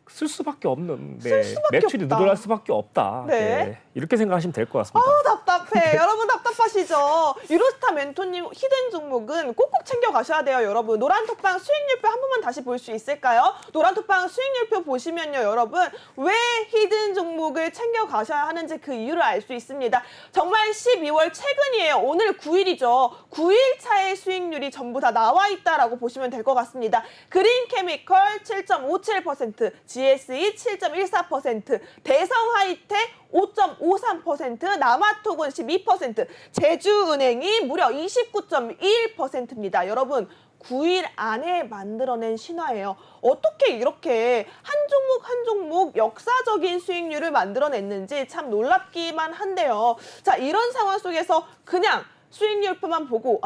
쓸 수밖에 없는 매출이 없다. 늘어날 수밖에 없다. 네. 이렇게 생각하시면 될 것 같습니다. 답답해. 여러분 답답하시죠? 유로스타 멘토님 히든 종목은 꼭꼭 챙겨 가셔야 돼요, 여러분. 노란톡방 수익률표 한 번만 다시 볼 수 있을까요? 노란톡방 수익률표 보시면요, 여러분. 왜 히든 종목을 챙겨 가셔야 하는지 그 이유를 알 수 있습니다. 정말 12월 최근이에요. 오늘 9일이죠. 9일 차의 수익률이 전부 다 나와 있다라고 보시면 될 것 같습니다. 그린케미컬 7.57%, GSE 7.14%, 대성하이텍 5.53%, 남아톡은 12%, 제주은행이 무려 29.21%입니다. 여러분, 9일 안에 만들어낸 신화예요. 어떻게 이렇게 한 종목 한 종목 역사적인 수익률을 만들어냈는지 참 놀랍기만 한데요. 자, 이런 상황 속에서 그냥 수익률표만 보고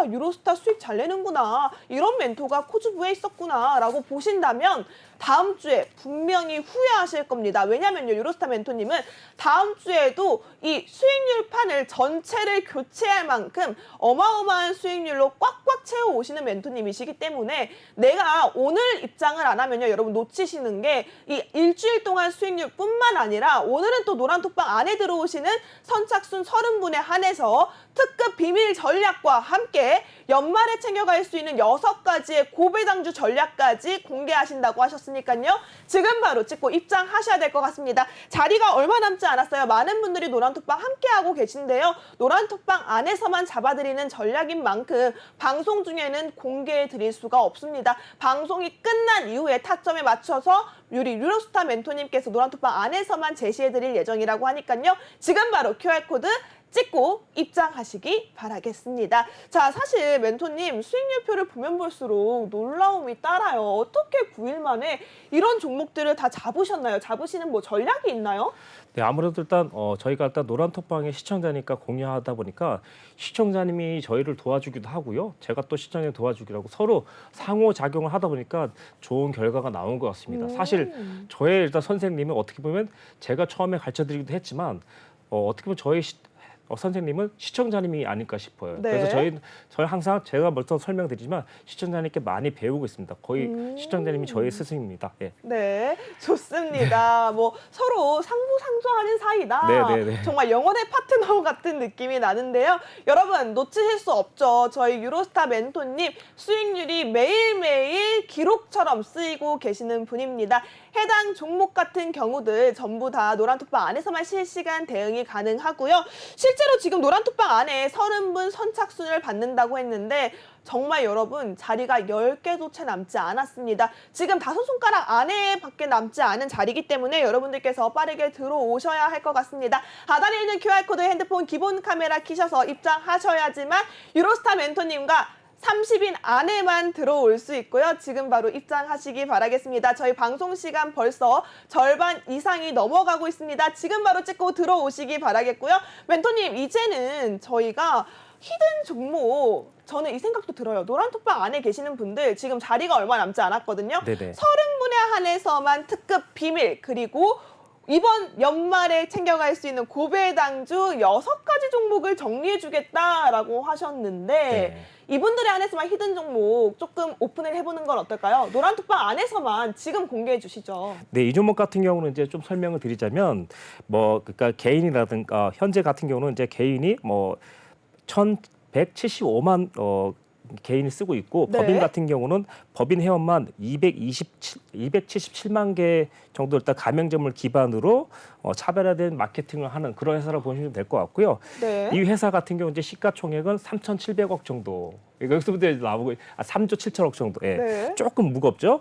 유로스타 수익 잘 내는구나, 이런 멘토가 코즈부에 있었구나 라고 보신다면 다음 주에 분명히 후회하실 겁니다. 왜냐면요, 유로스타 멘토님은 다음 주에도 이 수익률 판을 전체를 교체할 만큼 어마어마한 수익률로 꽉꽉 채워 오시는 멘토님이시기 때문에 내가 오늘 입장을 안 하면요, 여러분 놓치시는 게 이 일주일 동안 수익률뿐만 아니라 오늘은 또 노란톡방 안에 들어오시는 선착순 30분에 한해서 특급 비밀 전략과 함께 연말에 챙겨갈 수 있는 6가지의 고배당주 전략까지 공개하신다고 하셨으니까요. 지금 바로 찍고 입장하셔야 될 것 같습니다. 자리가 얼마 남지 않았어요. 많은 분들이 노란톡방 함께하고 계신데요. 노란톡방 안에서만 잡아드리는 전략인 만큼 방송 중에는 공개해드릴 수가 없습니다. 방송이 끝난 이후에 타점에 맞춰서 유로스타 멘토님께서 노란톡방 안에서만 제시해드릴 예정이라고 하니까요. 지금 바로 QR코드 찍고 입장하시기 바라겠습니다. 자, 사실 멘토님 수익률표를 보면 볼수록 놀라움이 따라요. 어떻게 9일 만에 이런 종목들을 다 잡으셨나요? 잡으시는 뭐 전략이 있나요? 네, 아무래도 일단 저희가 일단 노란톡방의 시청자니까 공유하다 보니까 시청자님이 저희를 도와주기도 하고요. 제가 또 시청자님 도와주기도 하고 서로 상호작용을 하다 보니까 좋은 결과가 나온 것 같습니다. 사실 저의 일단 선생님은 어떻게 보면 제가 처음에 가르쳐드리기도 했지만 어떻게 보면 저희 선생님은 시청자님이 아닐까 싶어요. 네. 그래서 저희 항상 제가 먼저 설명드리지만 시청자님께 많이 배우고 있습니다. 거의 시청자님이 저희 스승입니다. 예. 네, 좋습니다. 뭐 서로 상부상조하는 사이다. 네. 정말 영혼의 파트너 같은 느낌이 나는데요. 여러분 놓치실 수 없죠. 저희 유로스타 멘토님 수익률이 매일매일 기록처럼 쓰이고 계시는 분입니다. 해당 종목 같은 경우들 전부 다 노란톡방 안에서만 실시간 대응이 가능하고요. 실제로 지금 노란톡방 안에 30분 선착순을 받는다고 했는데 정말 여러분 자리가 10개도 채 남지 않았습니다. 지금 5손가락 안에밖에 남지 않은 자리이기 때문에 여러분들께서 빠르게 들어오셔야 할 것 같습니다. 하단에 있는 QR코드 핸드폰 기본 카메라 키셔서 입장하셔야지만 유로스타 멘토님과 30인 안에만 들어올 수 있고요. 지금 바로 입장하시기 바라겠습니다. 저희 방송 시간 벌써 절반 이상이 넘어가고 있습니다. 지금 바로 찍고 들어오시기 바라겠고요. 멘토님, 이제는 저희가 히든 종목, 저는 이 생각도 들어요. 노란톡방 안에 계시는 분들 지금 자리가 얼마 남지 않았거든요. 네네. 30분에 한해서만 특급 비밀, 그리고 이번 연말에 챙겨갈 수 있는 고배당주 6가지 종목을 정리해주겠다라고 하셨는데 네. 이분들에 한해서만 히든 종목 조금 오픈을 해보는 건 어떨까요? 노란톡방 안에서만 지금 공개해 주시죠. 네, 이 종목 같은 경우는 이제 좀 설명을 드리자면 그러니까 개인이라든가 현재 같은 경우는 이제 개인이 1,175만 개인이 쓰고 있고 네. 법인 같은 경우는 법인 회원만 277만 개 정도 일단 가맹점을 기반으로 차별화된 마케팅을 하는 그런 회사라고 보시면 될 것 같고요. 네. 이 회사 같은 경우 이제 시가총액은 3,700억 정도. 여기서부터 나오고 3조 7천억 정도. 예. 네. 조금 무겁죠.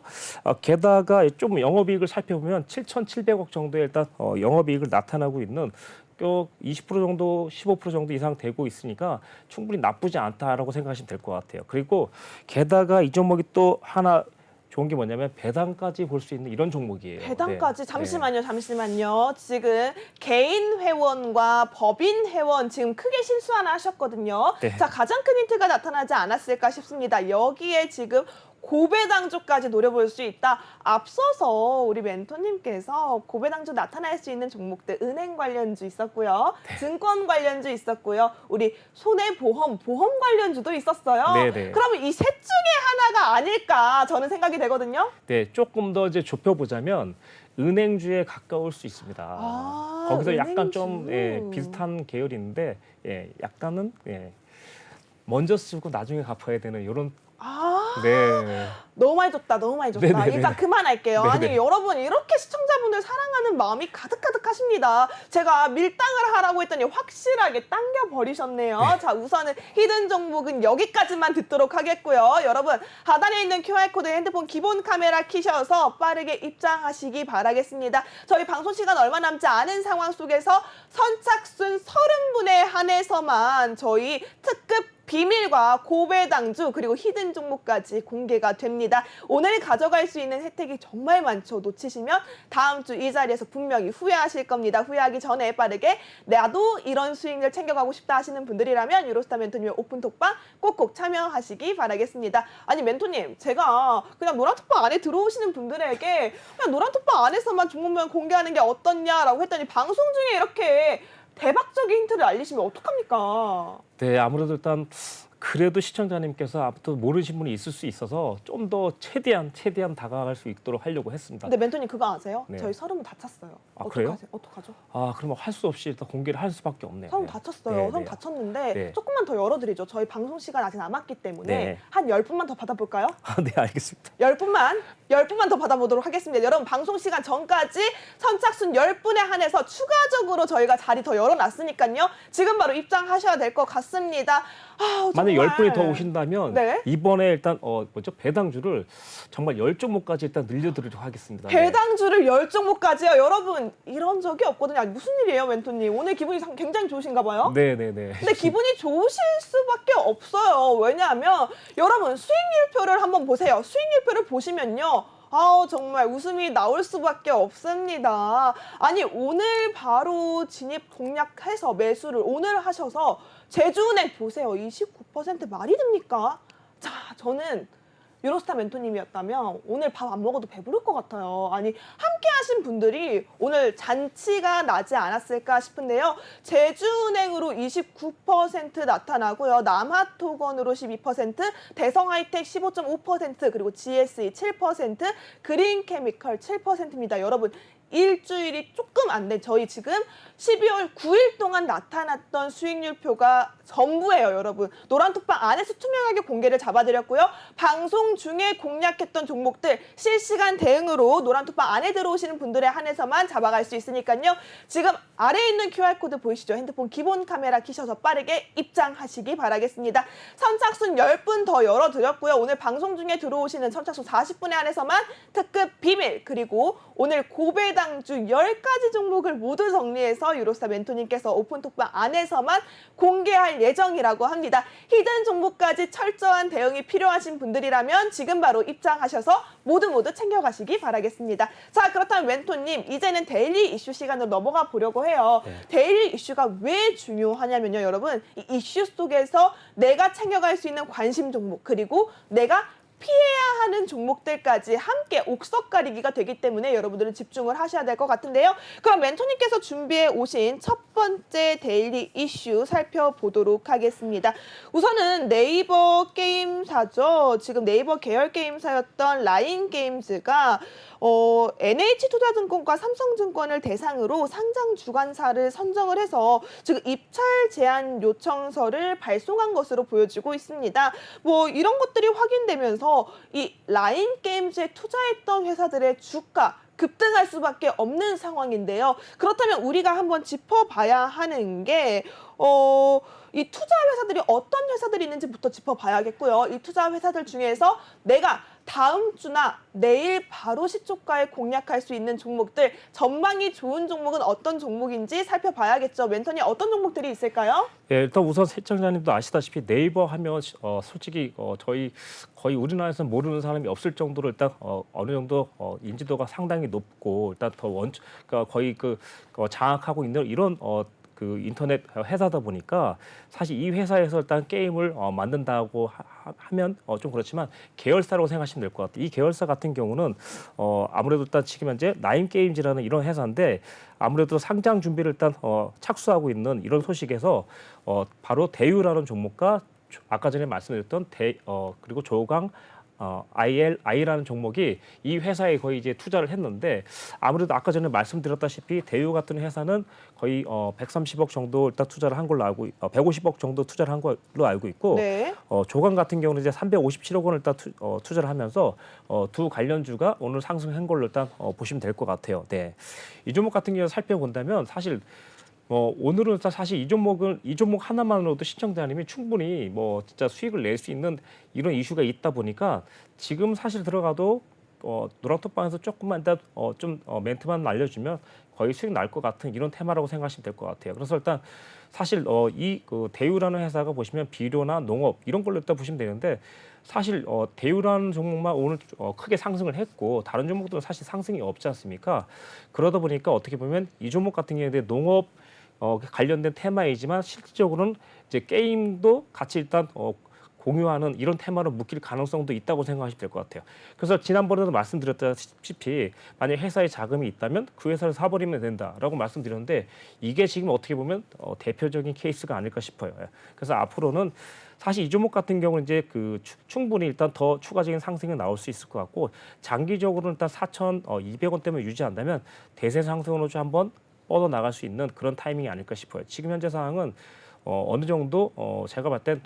게다가 좀 영업이익을 살펴보면 7,700억 정도의 일단 영업이익을 나타나고 있는 20% 정도, 15% 정도 이상 되고 있으니까 충분히 나쁘지 않다라고 생각하시면 될 것 같아요. 그리고 게다가 이 종목이 또 하나 좋은 게 뭐냐면 배당까지 볼 수 있는 이런 종목이에요. 배당까지? 네. 잠시만요. 지금 개인 회원과 법인 회원 지금 크게 실수 하나 하셨거든요. 네. 자, 가장 큰 힌트가 나타나지 않았을까 싶습니다. 여기에 지금 고배당주까지 노려볼 수 있다. 앞서서 우리 멘토님께서 고배당주 나타날 수 있는 종목들 은행 관련주 있었고요. 증권 관련주 있었고요. 우리 손해보험, 보험 관련주도 있었어요. 네네. 그러면 이 셋 중에 하나가 아닐까 저는 생각이 되거든요. 네, 조금 더 이제 좁혀보자면 은행주에 가까울 수 있습니다. 아, 거기서 약간 은행주. 좀 비슷한 계열인데 약간은 먼저 쓰고 나중에 갚아야 되는 이런 네. 너무 많이 줬다. 네네네네. 일단 그만할게요. 네네. 아니, 여러분 이렇게 시청자분들 사랑하는 마음이 가득가득하십니다. 제가 밀당을 하라고 했더니 확실하게 당겨버리셨네요. 자, 우선은 히든 종목은 여기까지만 듣도록 하겠고요. 여러분, 하단에 있는 QR코드 핸드폰 기본 카메라 켜셔서 빠르게 입장하시기 바라겠습니다. 저희 방송 시간 얼마 남지 않은 상황 속에서 선착순 30분에 한해서만 저희 특급 비밀과 고배당주 그리고 히든 종목까지 공개가 됩니다. 오늘 가져갈 수 있는 혜택이 정말 많죠. 놓치시면 다음 주 이 자리에서 분명히 후회하실 겁니다. 후회하기 전에 빠르게 나도 이런 수익률 챙겨가고 싶다 하시는 분들이라면 유로스타 멘토님의 오픈톡방 꼭꼭 참여하시기 바라겠습니다. 아니, 멘토님, 제가 그냥 노란톡방 안에 들어오시는 분들에게 그냥 노란톡방 안에서만 종목만 공개하는 게 어떻냐라고 했더니 방송 중에 이렇게 대박적인 힌트를 알리시면 어떡합니까? 네, 아무래도 일단 그래도 시청자님께서 아무튼 모르신 분이 있을 수 있어서 좀 더 최대한 다가갈 수 있도록 하려고 했습니다. 근데 멘토님 그거 아세요? 네. 저희 30분 다 찼어요. 아, 그래요? 어떡하죠? 그러면 할 수 없이 일단 공개를 할 수밖에 없네요. 30분 다 찼어요. 네, 30분 네. 다 찼는데 네. 조금만 더 열어드리죠. 저희 방송 시간 아직 남았기 때문에 네. 한 10분만 더 받아볼까요? 네, 알겠습니다. 10분만 더 받아보도록 하겠습니다. 여러분, 방송 시간 전까지 선착순 10분에 한해서 추가적으로 저희가 자리 더 열어놨으니까요. 지금 바로 입장하셔야 될 것 같습니다. 만약 정말. 10분이 더 오신다면 네. 이번에 일단 배당주를 정말 10종목까지 일단 늘려드리도록 하겠습니다. 네. 배당주를 10종목까지요. 여러분, 이런 적이 없거든요. 아니, 무슨 일이에요, 멘토님? 오늘 기분이 굉장히 좋으신가 봐요? 네. 근데 기분이 좋으실 수밖에 없어요. 왜냐하면 여러분, 수익률표를 한번 보세요. 수익률표를 보시면요. 정말 웃음이 나올 수밖에 없습니다. 아니, 오늘 바로 진입 공략해서 매수를 오늘 하셔서 제주은행 보세요. 29% 말이 됩니까? 자, 저는 유로스타 멘토님이었다면 오늘 밥 안 먹어도 배부를 것 같아요. 아니, 함께 하신 분들이 오늘 잔치가 나지 않았을까 싶은데요. 제주은행으로 29% 나타나고요. 남하토건으로 12%, 대성하이텍 15.5%, 그리고 GSE 7%, 그린케미컬 7%입니다. 여러분, 일주일이 조금 안 돼. 저희 지금 12월 9일 동안 나타났던 수익률표가 전부예요, 여러분. 노란톡방 안에서 투명하게 공개를 잡아드렸고요. 방송 중에 공략했던 종목들 실시간 대응으로 노란톡방 안에 들어오시는 분들에 한해서만 잡아갈 수 있으니까요. 지금 아래에 있는 QR코드 보이시죠? 핸드폰 기본 카메라 켜셔서 빠르게 입장하시기 바라겠습니다. 선착순 10분 더 열어드렸고요. 오늘 방송 중에 들어오시는 선착순 40분에 한해서만 특급 비밀, 그리고 오늘 고배당주 10가지 종목을 모두 정리해서 유로스타 멘토님께서 오픈톡방 안에서만 공개할 예정이라고 합니다. 히든 종목까지 철저한 대응이 필요하신 분들이라면 지금 바로 입장하셔서 모두 챙겨가시기 바라겠습니다. 자, 그렇다면 멘토님, 이제는 데일리 이슈 시간으로 넘어가 보려고 해요. 네. 데일리 이슈가 왜 중요하냐면요, 여러분. 이 이슈 속에서 내가 챙겨갈 수 있는 관심 종목, 그리고 내가 피해야 하는 종목들까지 함께 옥석 가리기가 되기 때문에 여러분들은 집중을 하셔야 될 것 같은데요. 그럼 멘토님께서 준비해 오신 첫 번째 데일리 이슈 살펴보도록 하겠습니다. 우선은 네이버 게임사죠. 지금 네이버 계열 게임사였던 라인게임즈가 NH투자증권과 삼성증권을 대상으로 상장 주관사를 선정을 해서 지금 입찰 제한 요청서를 발송한 것으로 보여지고 있습니다. 뭐 이런 것들이 확인되면서 이 라인게임즈에 투자했던 회사들의 주가 급등할 수밖에 없는 상황인데요. 그렇다면 우리가 한번 짚어봐야 하는 게 이 투자 회사들이 어떤 회사들이 있는지부터 짚어봐야겠고요. 이 투자 회사들 중에서 내가 다음 주나 내일 바로 시초가에 공략할 수 있는 종목들, 전망이 좋은 종목은 어떤 종목인지 살펴봐야겠죠. 멘토님, 어떤 종목들이 있을까요? 예, 일단 우선 시청자님도 아시다시피 네이버 하면 솔직히 저희 거의 우리나라에서 모르는 사람이 없을 정도로 일단 어느 정도 인지도가 상당히 높고 일단 그러니까 거의 장악하고 있는 이런 그 인터넷 회사다 보니까 사실 이 회사에서 일단 게임을 만든다고 하면 좀 그렇지만 계열사라고 생각하시면 될 것 같아요. 이 계열사 같은 경우는 아무래도 일단 지금 현재 나인게임즈라는 이런 회사인데 아무래도 상장 준비를 일단 착수하고 있는 이런 소식에서 바로 대유라는 종목과 아까 전에 말씀드렸던 그리고 조강 ILI라는 종목이 이 회사에 거의 이제 투자를 했는데 아무래도 아까 전에 말씀드렸다시피 대유 같은 회사는 거의 130억 정도 일단 투자를 한 걸로 알고 150억 정도 투자를 한 걸로 알고 있고 네. 조강 같은 경우는 이제 357억 원을 일단 투자를 하면서 두 관련주가 오늘 상승한 걸로 일단 보시면 될 것 같아요. 네. 이 종목 같은 경우 살펴본다면 사실 오늘은 사실 이 종목 하나만으로도 시청자님이 충분히 진짜 수익을 낼 수 있는 이런 이슈가 있다 보니까 지금 사실 들어가도 노랑톡방에서 조금만 일단 멘트만 알려주면 거의 수익 날 것 같은 이런 테마라고 생각하시면 될 것 같아요. 그래서 일단 사실 이 대유라는 회사가 보시면 비료나 농업 이런 걸로 일단 보시면 되는데 사실 대유라는 종목만 오늘 크게 상승을 했고 다른 종목들은 사실 상승이 없지 않습니까? 그러다 보니까 어떻게 보면 이 종목 같은 경우에 농업 관련된 테마이지만 실질적으로는 이제 게임도 같이 일단 공유하는 이런 테마로 묶일 가능성도 있다고 생각하시면 될 것 같아요. 그래서 지난번에도 말씀드렸다시피 만약 회사에 자금이 있다면 그 회사를 사버리면 된다라고 말씀드렸는데 이게 지금 어떻게 보면 대표적인 케이스가 아닐까 싶어요. 그래서 앞으로는 사실 이 종목 같은 경우는 이제 충분히 일단 더 추가적인 상승이 나올 수 있을 것 같고 장기적으로는 일단 4,200원대만 유지한다면 대세 상승으로 좀 한번 뻗어 나갈 수 있는 그런 타이밍이 아닐까 싶어요. 지금 현재 상황은 어느 정도 제가 봤을 땐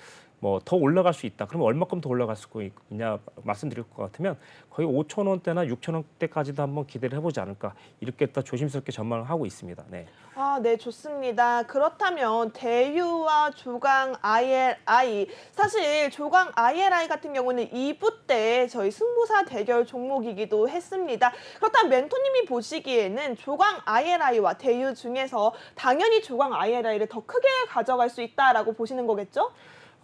더 올라갈 수 있다. 그러면 얼마큼 더 올라갈 수 있냐 말씀드릴 것 같으면 거의 5,000원대나 6,000원대까지도 한번 기대를 해보지 않을까 이렇게 딱 조심스럽게 전망을 하고 있습니다. 네. 아, 네, 좋습니다. 그렇다면 대유와 조강 ILI, 사실 조강 ILI 같은 경우는 2부 때 저희 승부사 대결 종목이기도 했습니다. 그렇다면 멘토님이 보시기에는 조강 ILI와 대유 중에서 당연히 조강 ILI를 더 크게 가져갈 수 있다라고 보시는 거겠죠?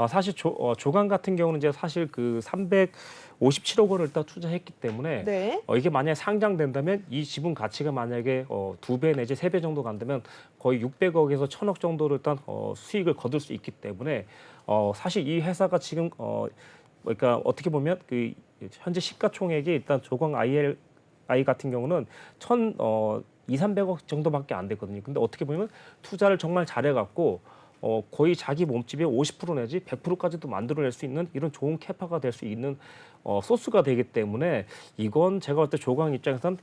사실 조강 같은 경우는 이제 사실 357억 원을 일단 투자했기 때문에 네. 이게 만약에 상장된다면 이 지분 가치가 만약에 2배 내지 3배 정도 간다면 거의 600억에서 1,000억 정도를 일단 수익을 거둘 수 있기 때문에 사실 이 회사가 지금 그러니까 어떻게 보면 현재 시가총액이 일단 조강 ILI 같은 경우는 2,300억 정도밖에 안 되거든요. 근데 어떻게 보면 투자를 정말 잘해갖고 거의 자기 몸집의 50% 내지 100%까지도 만들어낼 수 있는 이런 좋은 캐파가 될 수 있는 소스가 되기 때문에 이건 제가 볼 때 조강 입장에서는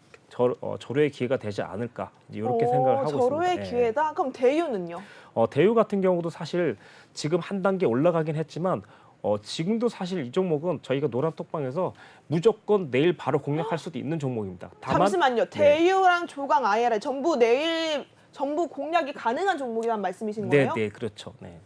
절호의 기회가 되지 않을까 이렇게 생각을 하고 절호의 있습니다. 기회다? 그럼 대유는요? 대유 같은 경우도 사실 지금 한 단계 올라가긴 했지만 지금도 사실 이 종목은 저희가 노란톡방에서 무조건 내일 바로 공략할 수도 있는 종목입니다. 다만 잠시만요. 대유랑 조강 ILI 전부 내일 전부 공략이 가능한 종목이란 말씀이신 거예요? 네, 그렇죠. 네.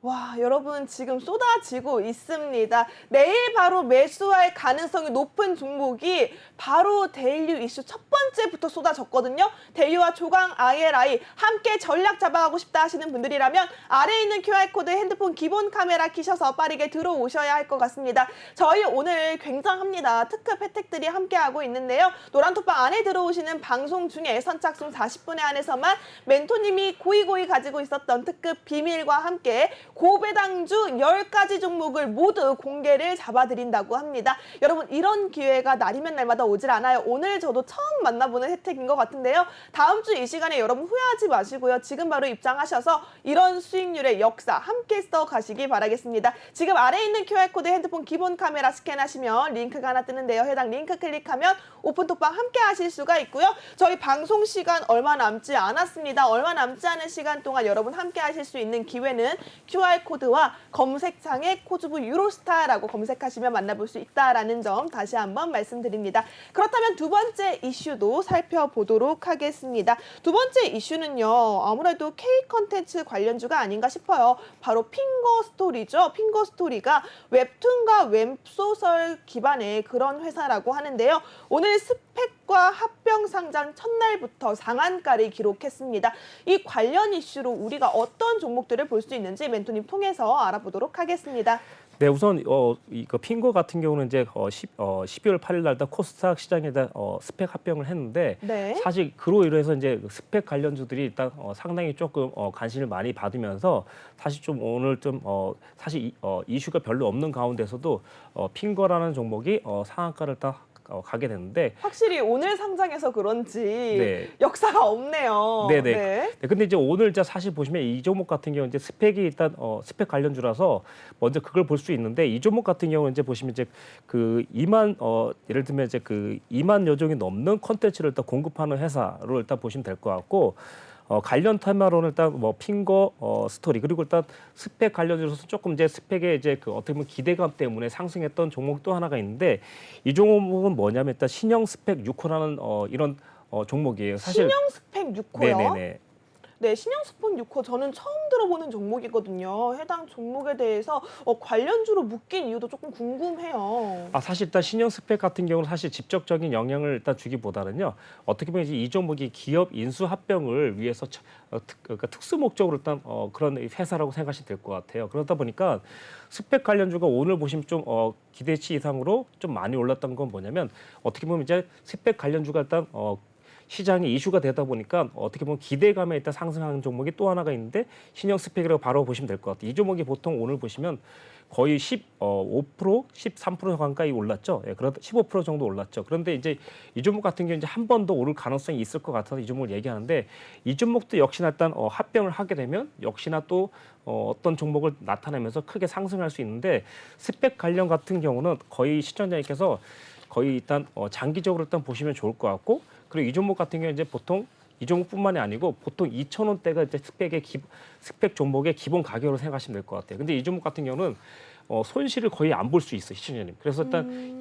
와, 여러분 지금 쏟아지고 있습니다. 내일 바로 매수할 가능성이 높은 종목이 바로 데일리 이슈 첫 번째부터 쏟아졌거든요. 대유와 조강, ILI 함께 전략 잡아가고 싶다 하시는 분들이라면 아래에 있는 QR코드 핸드폰 기본 카메라 키셔서 빠르게 들어오셔야 할 것 같습니다. 저희 오늘 굉장합니다. 특급 혜택들이 함께하고 있는데요. 노란톡방 안에 들어오시는 방송 중에 선착순 40분에 한해서만 멘토님이 고이고이 가지고 있었던 특급 비밀과 함께 고배당주 10가지 종목을 모두 공개를 잡아드린다고 합니다. 여러분 이런 기회가 날이면 날마다 오질 않아요. 오늘 저도 처음 만나보는 혜택인 것 같은데요. 다음 주 이 시간에 여러분 후회하지 마시고요. 지금 바로 입장하셔서 이런 수익률의 역사 함께 써가시기 바라겠습니다. 지금 아래에 있는 QR코드 핸드폰 기본 카메라 스캔하시면 링크가 하나 뜨는데요. 해당 링크 클릭하면 오픈톡방 함께 하실 수가 있고요. 저희 방송 시간 얼마 남지 않았습니다. 얼마 남지 않은 시간 동안 여러분 함께 하실 수 있는 기회는 QR코드와 검색창에 코즈부 유로스타라고 검색하시면 만나볼 수 있다라는 점 다시 한번 말씀드립니다. 그렇다면 두 번째 이슈도 살펴보도록 하겠습니다. 두 번째 이슈는요. 아무래도 K 컨텐츠 관련주가 아닌가 싶어요. 바로 핑거 스토리죠. 핑거 스토리가 웹툰과 웹소설 기반의 그런 회사라고 하는데요. 오늘 스펙과 합병 상장 첫날부터 상한가를 기록했습니다. 이 관련 이슈로 우리가 어떤 종목들을 볼 수 있는지 멘토님 통해서 알아보도록 하겠습니다. 네, 우선 이거 핑거 같은 경우는 이제 12월 8일 날 코스닥 시장에다 스펙 합병을 했는데 네. 사실 그로 인해서 이제 스펙 관련주들이 일단 상당히 조금 관심을 많이 받으면서 사실 좀 오늘 좀 사실 이슈가 별로 없는 가운데서도 핑거라는 종목이 상한가를 딱 가게 됐는데 확실히 오늘 상장해서 그런지 네. 역사가 없네요. 네네. 네. 네, 근데 이제 오늘 이제 사실 보시면 이 종목 같은 경우 이제 스펙이 일단 스펙 관련주라서 먼저 그걸 볼 수 있는데 이 종목 같은 경우는 이제 보시면 이제 그 2만 예를 들면 이제 그 2만 여 종이 넘는 콘텐츠를 일단 공급하는 회사로 일단 보시면 될 것 같고. 관련 테마로는 일단 뭐 핑거 스토리 그리고 일단 스펙 관련해서 조금 이제 스펙의 이제 그 어떻게 보면 기대감 때문에 상승했던 종목 또 하나가 있는데 이 종목은 뭐냐면 일단 신형 스펙 6호라는 이런 종목이에요. 사실 신형 스펙 6호요? 네네네. 네, 신형 스폰 6호 저는 처음 들어보는 종목이거든요. 해당 종목에 대해서 관련주로 묶인 이유도 조금 궁금해요. 사실 일단 신형 스펙 같은 경우는 사실 직접적인 영향을 일단 주기보다는요. 어떻게 보면 이제 이 종목이 기업 인수 합병을 위해서 그러니까 특수 목적으로 일단 그런 회사라고 생각하시면 될 것 같아요. 그러다 보니까 스펙 관련주가 오늘 보시면 좀 기대치 이상으로 좀 많이 올랐던 건 뭐냐면 어떻게 보면 이제 스펙 관련주가 일단 시장이 이슈가 되다 보니까 어떻게 보면 기대감에 일단 상승하는 종목이 또 하나가 있는데 신형 스펙이라고 바로 보시면 될 것 같아요. 이 종목이 보통 오늘 보시면 거의 15%, 13% 가까이 올랐죠. 예, 그러다 15% 정도 올랐죠. 그런데 이제 이 종목 같은 경우 이제 한 번 더 오를 가능성이 있을 것 같아서 이 종목을 얘기하는데 이 종목도 역시나 일단 합병을 하게 되면 역시나 또 어떤 종목을 나타내면서 크게 상승할 수 있는데 스펙 관련 같은 경우는 거의 시청자님께서 거의 일단 장기적으로 일단 보시면 좋을 것 같고 그리고 이 종목 같은 경우 이제 보통 이 종목뿐만이 아니고 보통 2,000원대가 이제 스펙 종목의 기본 가격으로 생각하시면 될 것 같아요. 근데 이 종목 같은 경우는 손실을 거의 안 볼 수 있어요, 시청자님. 그래서 일단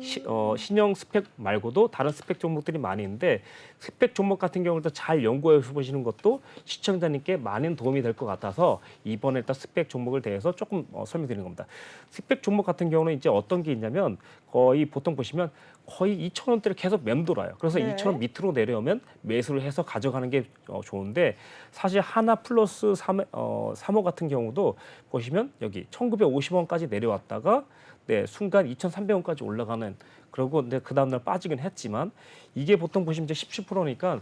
신형 스펙 말고도 다른 스펙 종목들이 많이 있는데 스펙 종목 같은 경우는 잘 연구해 보시는 것도 시청자님께 많은 도움이 될 것 같아서 이번에 일단 스펙 종목을 대해서 조금 설명드리는 겁니다. 스펙 종목 같은 경우는 이제 어떤 게 있냐면 거의 보통 보시면 거의 2,000원대를 계속 맴돌아요. 그래서 네. 2,000원 밑으로 내려오면 매수를 해서 가져가는 게 좋은데 사실 하나 플러스 3호 같은 경우도 보시면 여기 1,950원까지 내려왔다가 네, 순간 2,300원까지 올라가는 그러고 근데 그 다음날 빠지긴 했지만 이게 보통 보시면 이제 10%니까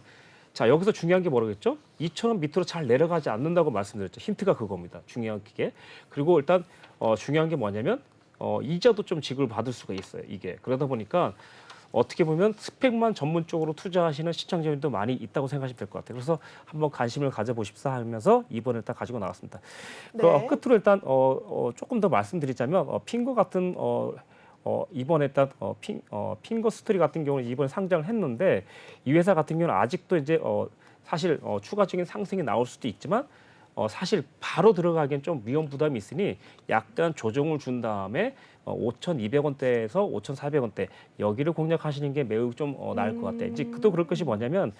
자 여기서 중요한 게 뭐라겠죠? 2,000원 밑으로 잘 내려가지 않는다고 말씀드렸죠. 힌트가 그겁니다. 중요한 게 그리고 일단 중요한 게 뭐냐면 이자도 좀 지급을 받을 수가 있어요. 이게 그러다 보니까 어떻게 보면 스펙만 전문적으로 투자하시는 시청자분들도 많이 있다고 생각하시면 될 것 같아요. 그래서 한번 관심을 가져보십사 하면서 이번에 일단 가지고 나왔습니다. 네. 끝으로 일단 조금 더 말씀드리자면 핑거 같은 이번에 일단 핑거 스토리 같은 경우는 이번에 상장을 했는데 이 회사 같은 경우는 아직도 이제 사실 추가적인 상승이 나올 수도 있지만 사실 바로 들어가기엔 좀 위험 부담이 있으니 약간 조정을 준 다음에 5,200원대에서 5,400원대 여기를 공략하시는 게 매우 좀 나을 것 같아요. 이제 또 그럴 것이 뭐냐면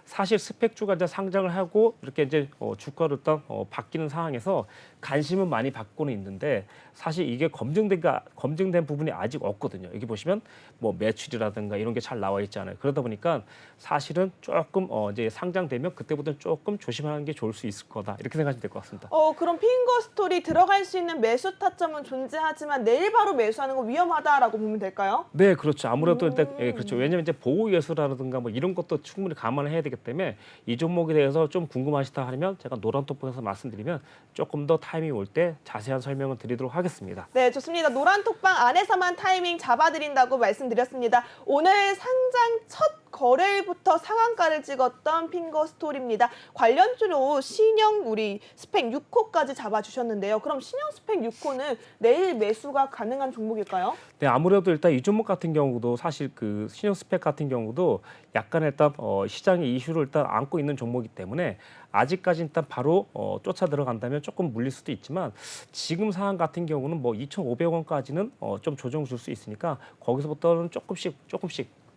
사실 스펙주가 이제 상장을 하고 이렇게 이제 주가로 일단 바뀌는 상황에서 관심은 많이 받고는 있는데 사실 이게 검증된 부분이 아직 없거든요. 여기 보시면 뭐 매출이라든가 이런 게 잘 나와 있지 않아요. 그러다 보니까 사실은 조금 이제 상장되면 그때부터는 조금 조심하는 게 좋을 수 있을 거다. 이렇게 생각하시면 될 것 같습니다. 그럼 핑거 스토리 들어갈 수 있는 매수 타점은 존재하지만 내일 바로 매수하는 건 위험하다라고 보면 될까요? 네, 그렇죠. 아무래도 일단 그렇죠. 왜냐하면 이제 보호 예수라든가 뭐 이런 것도 충분히 감안을 해야 되기 때문에 이 종목에 대해서 좀 궁금하시다 하면 제가 노란톡방에서 말씀드리면 조금 더 타이밍이 올 때 자세한 설명을 드리도록 하겠습니다. 네, 좋습니다. 노란톡방 안에서만 타이밍 잡아드린다고 말씀드렸습니다. 오늘 상장 첫 거래일부터 상한가를 찍었던 핑거 스토리입니다. 관련주로 신형 우리 스펙 6호까지 잡아주셨는데요. 그럼 신형 스펙 6호는 내일 매수가 가능한 종목일까요? 네, 아무래도 일단 이 종목 같은 경우도 사실 그 신형 스펙 같은 경우도 약간 일단 시장의 이슈를 일단 안고 있는 종목이기 때문에 아직까지 일단 바로 쫓아 들어간다면 조금 물릴 수도 있지만 지금 상황 같은 경우는 뭐 2,500원까지는 좀 조정 줄 수 있으니까 거기서부터는 조금씩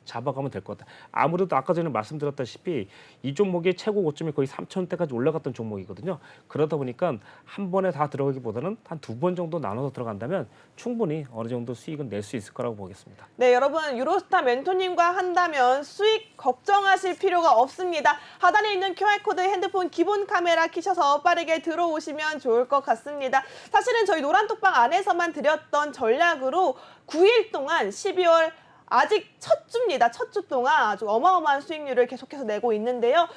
잡아가면 될 것 같아요. 아무래도 아까 전에 말씀드렸다시피 이 종목의 최고 고점이 거의 3,000원대까지 올라갔던 종목이거든요. 그러다 보니까 한 번에 다 들어가기보다는 한 두 번 정도 나눠서 들어간다면 충분히 어느 정도 수익은 낼 수 있을 거라고 보겠습니다. 네, 여러분 유로스타 멘토님과 한다면 수익 걱정하실 필요가 없습니다. 하단에 있는 QR코드 핸드폰 기본 카메라 켜셔서 빠르게 들어오시면 좋을 것 같습니다. 사실은 저희 노란톡방 안에서만 드렸던 전략으로 9일 동안 12월 아직 첫 주입니다. 첫 주 동안 아주 어마어마한 수익률을 계속해서 내고 있는데요.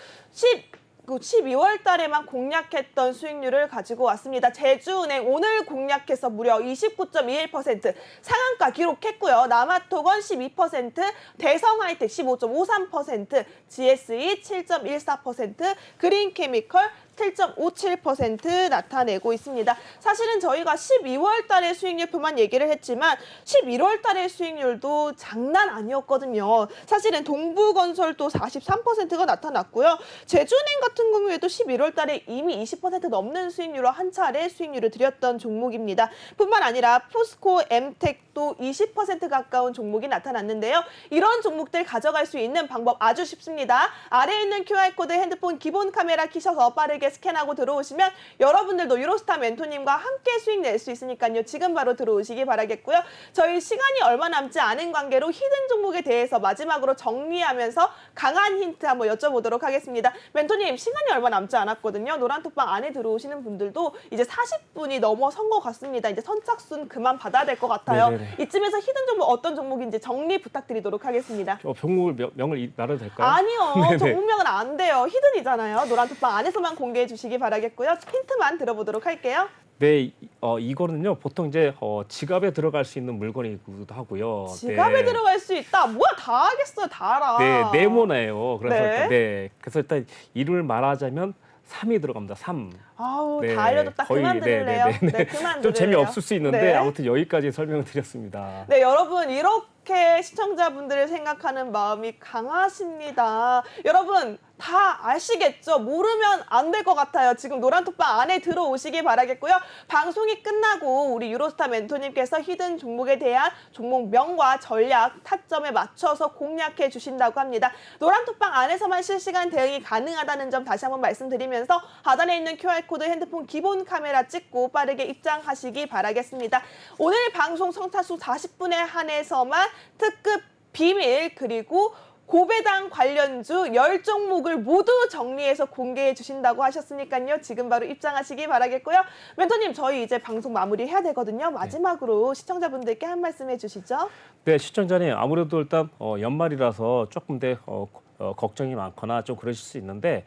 12월 달에만 공략했던 수익률을 가지고 왔습니다. 제주은행 오늘 공략해서 무려 29.21% 상한가 기록했고요. 남아토건 12%, 대성하이텍 15.53%, GSE 7.14%, 그린케미컬 7.57% 나타내고 있습니다. 사실은 저희가 12월 달의 수익률표만 얘기를 했지만 11월 달의 수익률도 장난 아니었거든요. 사실은 동부건설도 43%가 나타났고요. 제주은행 같은 경우에도 11월 달에 이미 20% 넘는 수익률로 한 차례 수익률을 드렸던 종목입니다. 뿐만 아니라 포스코, 엠텍도 20% 가까운 종목이 나타났는데요. 이런 종목들 가져갈 수 있는 방법 아주 쉽습니다. 아래에 있는 QR코드 핸드폰 기본 카메라 켜셔서 빠르게 스캔하고 들어오시면 여러분들도 유로스타 멘토님과 함께 수익 낼 수 있으니까요. 지금 바로 들어오시기 바라겠고요. 저희 시간이 얼마 남지 않은 관계로 히든 종목에 대해서 마지막으로 정리하면서 강한 힌트 한번 여쭤보도록 하겠습니다. 멘토님, 시간이 얼마 남지 않았거든요. 노란톡방 안에 들어오시는 분들도 이제 40분이 넘어선 것 같습니다. 이제 선착순 그만 받아야 될 것 같아요. 네네네. 이쯤에서 히든 종목 어떤 종목인지 정리 부탁드리도록 하겠습니다. 종목을 명을 말해도 될까요? 아니요. 네네. 종목명은 안 돼요. 히든이잖아요. 노란톡방 안에서만 공개해 주시기 바라겠고요. 힌트만 들어보도록 할게요. 네, 이거는요 보통 이제 지갑에 들어갈 수 있는 물건이기도 하고요. 지갑에 네. 들어갈 수 있다. 뭐야, 다 알겠어요. 다 알아. 네, 네모네요. 그래서 네. 일단 이름을 말하자면 3이 들어갑니다. 3. 아우, 네, 다 알려줬다. 거의, 그만 들을래요. 네, 네, 네. 그만 좀 들을래요. 재미없을 수 있는데 네. 아무튼 여기까지 설명을 드렸습니다. 네, 여러분 이렇게 시청자분들을 생각하는 마음이 강하십니다. 여러분 다 아시겠죠? 모르면 안 될 것 같아요. 지금 노란톡방 안에 들어오시기 바라겠고요. 방송이 끝나고 우리 유로스타 멘토님께서 히든 종목에 대한 종목명과 전략, 타점에 맞춰서 공략해 주신다고 합니다. 노란톡방 안에서만 실시간 대응이 가능하다는 점 다시 한번 말씀드리면서 하단에 있는 QR코드 핸드폰 기본 카메라 찍고 빠르게 입장하시기 바라겠습니다. 오늘 방송 성타수 40분에 한해서만 특급 비밀 그리고 고배당 관련주 10종목을 모두 정리해서 공개해 주신다고 하셨으니까요. 지금 바로 입장하시기 바라겠고요. 멘토님, 저희 이제 방송 마무리해야 되거든요. 마지막으로 시청자분들께 한 말씀 해주시죠. 네, 시청자님 아무래도 일단 연말이라서 조금 더 걱정이 많거나 좀 그러실 수 있는데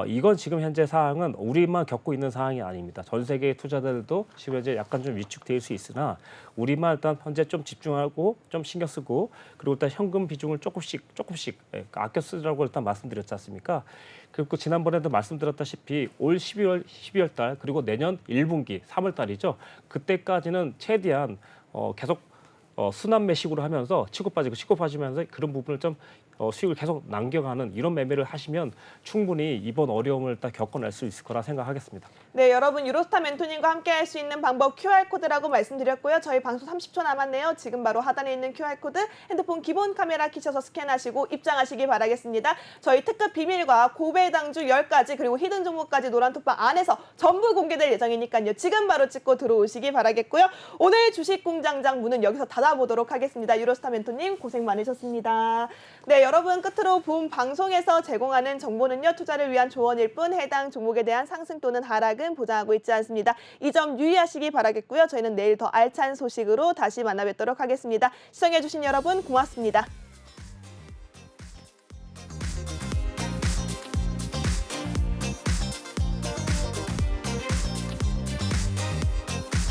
이건 지금 현재 상황은 우리만 겪고 있는 상황이 아닙니다. 전 세계 투자자들도 지금 현재 약간 좀 위축될 수 있으나 우리만 일단 현재 좀 집중하고 좀 신경 쓰고 그리고 일단 현금 비중을 조금씩 아껴 쓰라고 일단 말씀드렸지 않습니까? 그리고 지난번에도 말씀드렸다시피 올 12월 달 그리고 내년 1분기 3월 달이죠. 그때까지는 최대한 계속 순환 매식으로 하면서 치고 빠지면서 그런 부분을 좀 수익을 계속 남겨가는 이런 매매를 하시면 충분히 이번 어려움을 딱 겪어낼 수 있을 거라 생각하겠습니다. 네, 여러분 유로스타 멘토님과 함께 할 수 있는 방법 QR코드라고 말씀드렸고요. 저희 방송 30초 남았네요. 지금 바로 하단에 있는 QR코드 핸드폰 기본 카메라 켜셔서 스캔하시고 입장하시기 바라겠습니다. 저희 특급 비밀과 고배당주 10가지 그리고 히든 종목까지 노란톡방 안에서 전부 공개될 예정이니까요. 지금 바로 찍고 들어오시기 바라겠고요. 오늘 주식공장장 문은 여기서 닫아보도록 하겠습니다. 유로스타 멘토님 고생 많으셨습니다. 네, 여러분 끝으로 본 방송에서 제공하는 정보는요. 투자를 위한 조언일 뿐 해당 종목에 대한 상승 또는 하락은 보장하고 있지 않습니다. 이 점 유의하시기 바라겠고요. 저희는 내일 더 알찬 소식으로 다시 만나 뵙도록 하겠습니다. 시청해주신 여러분 고맙습니다.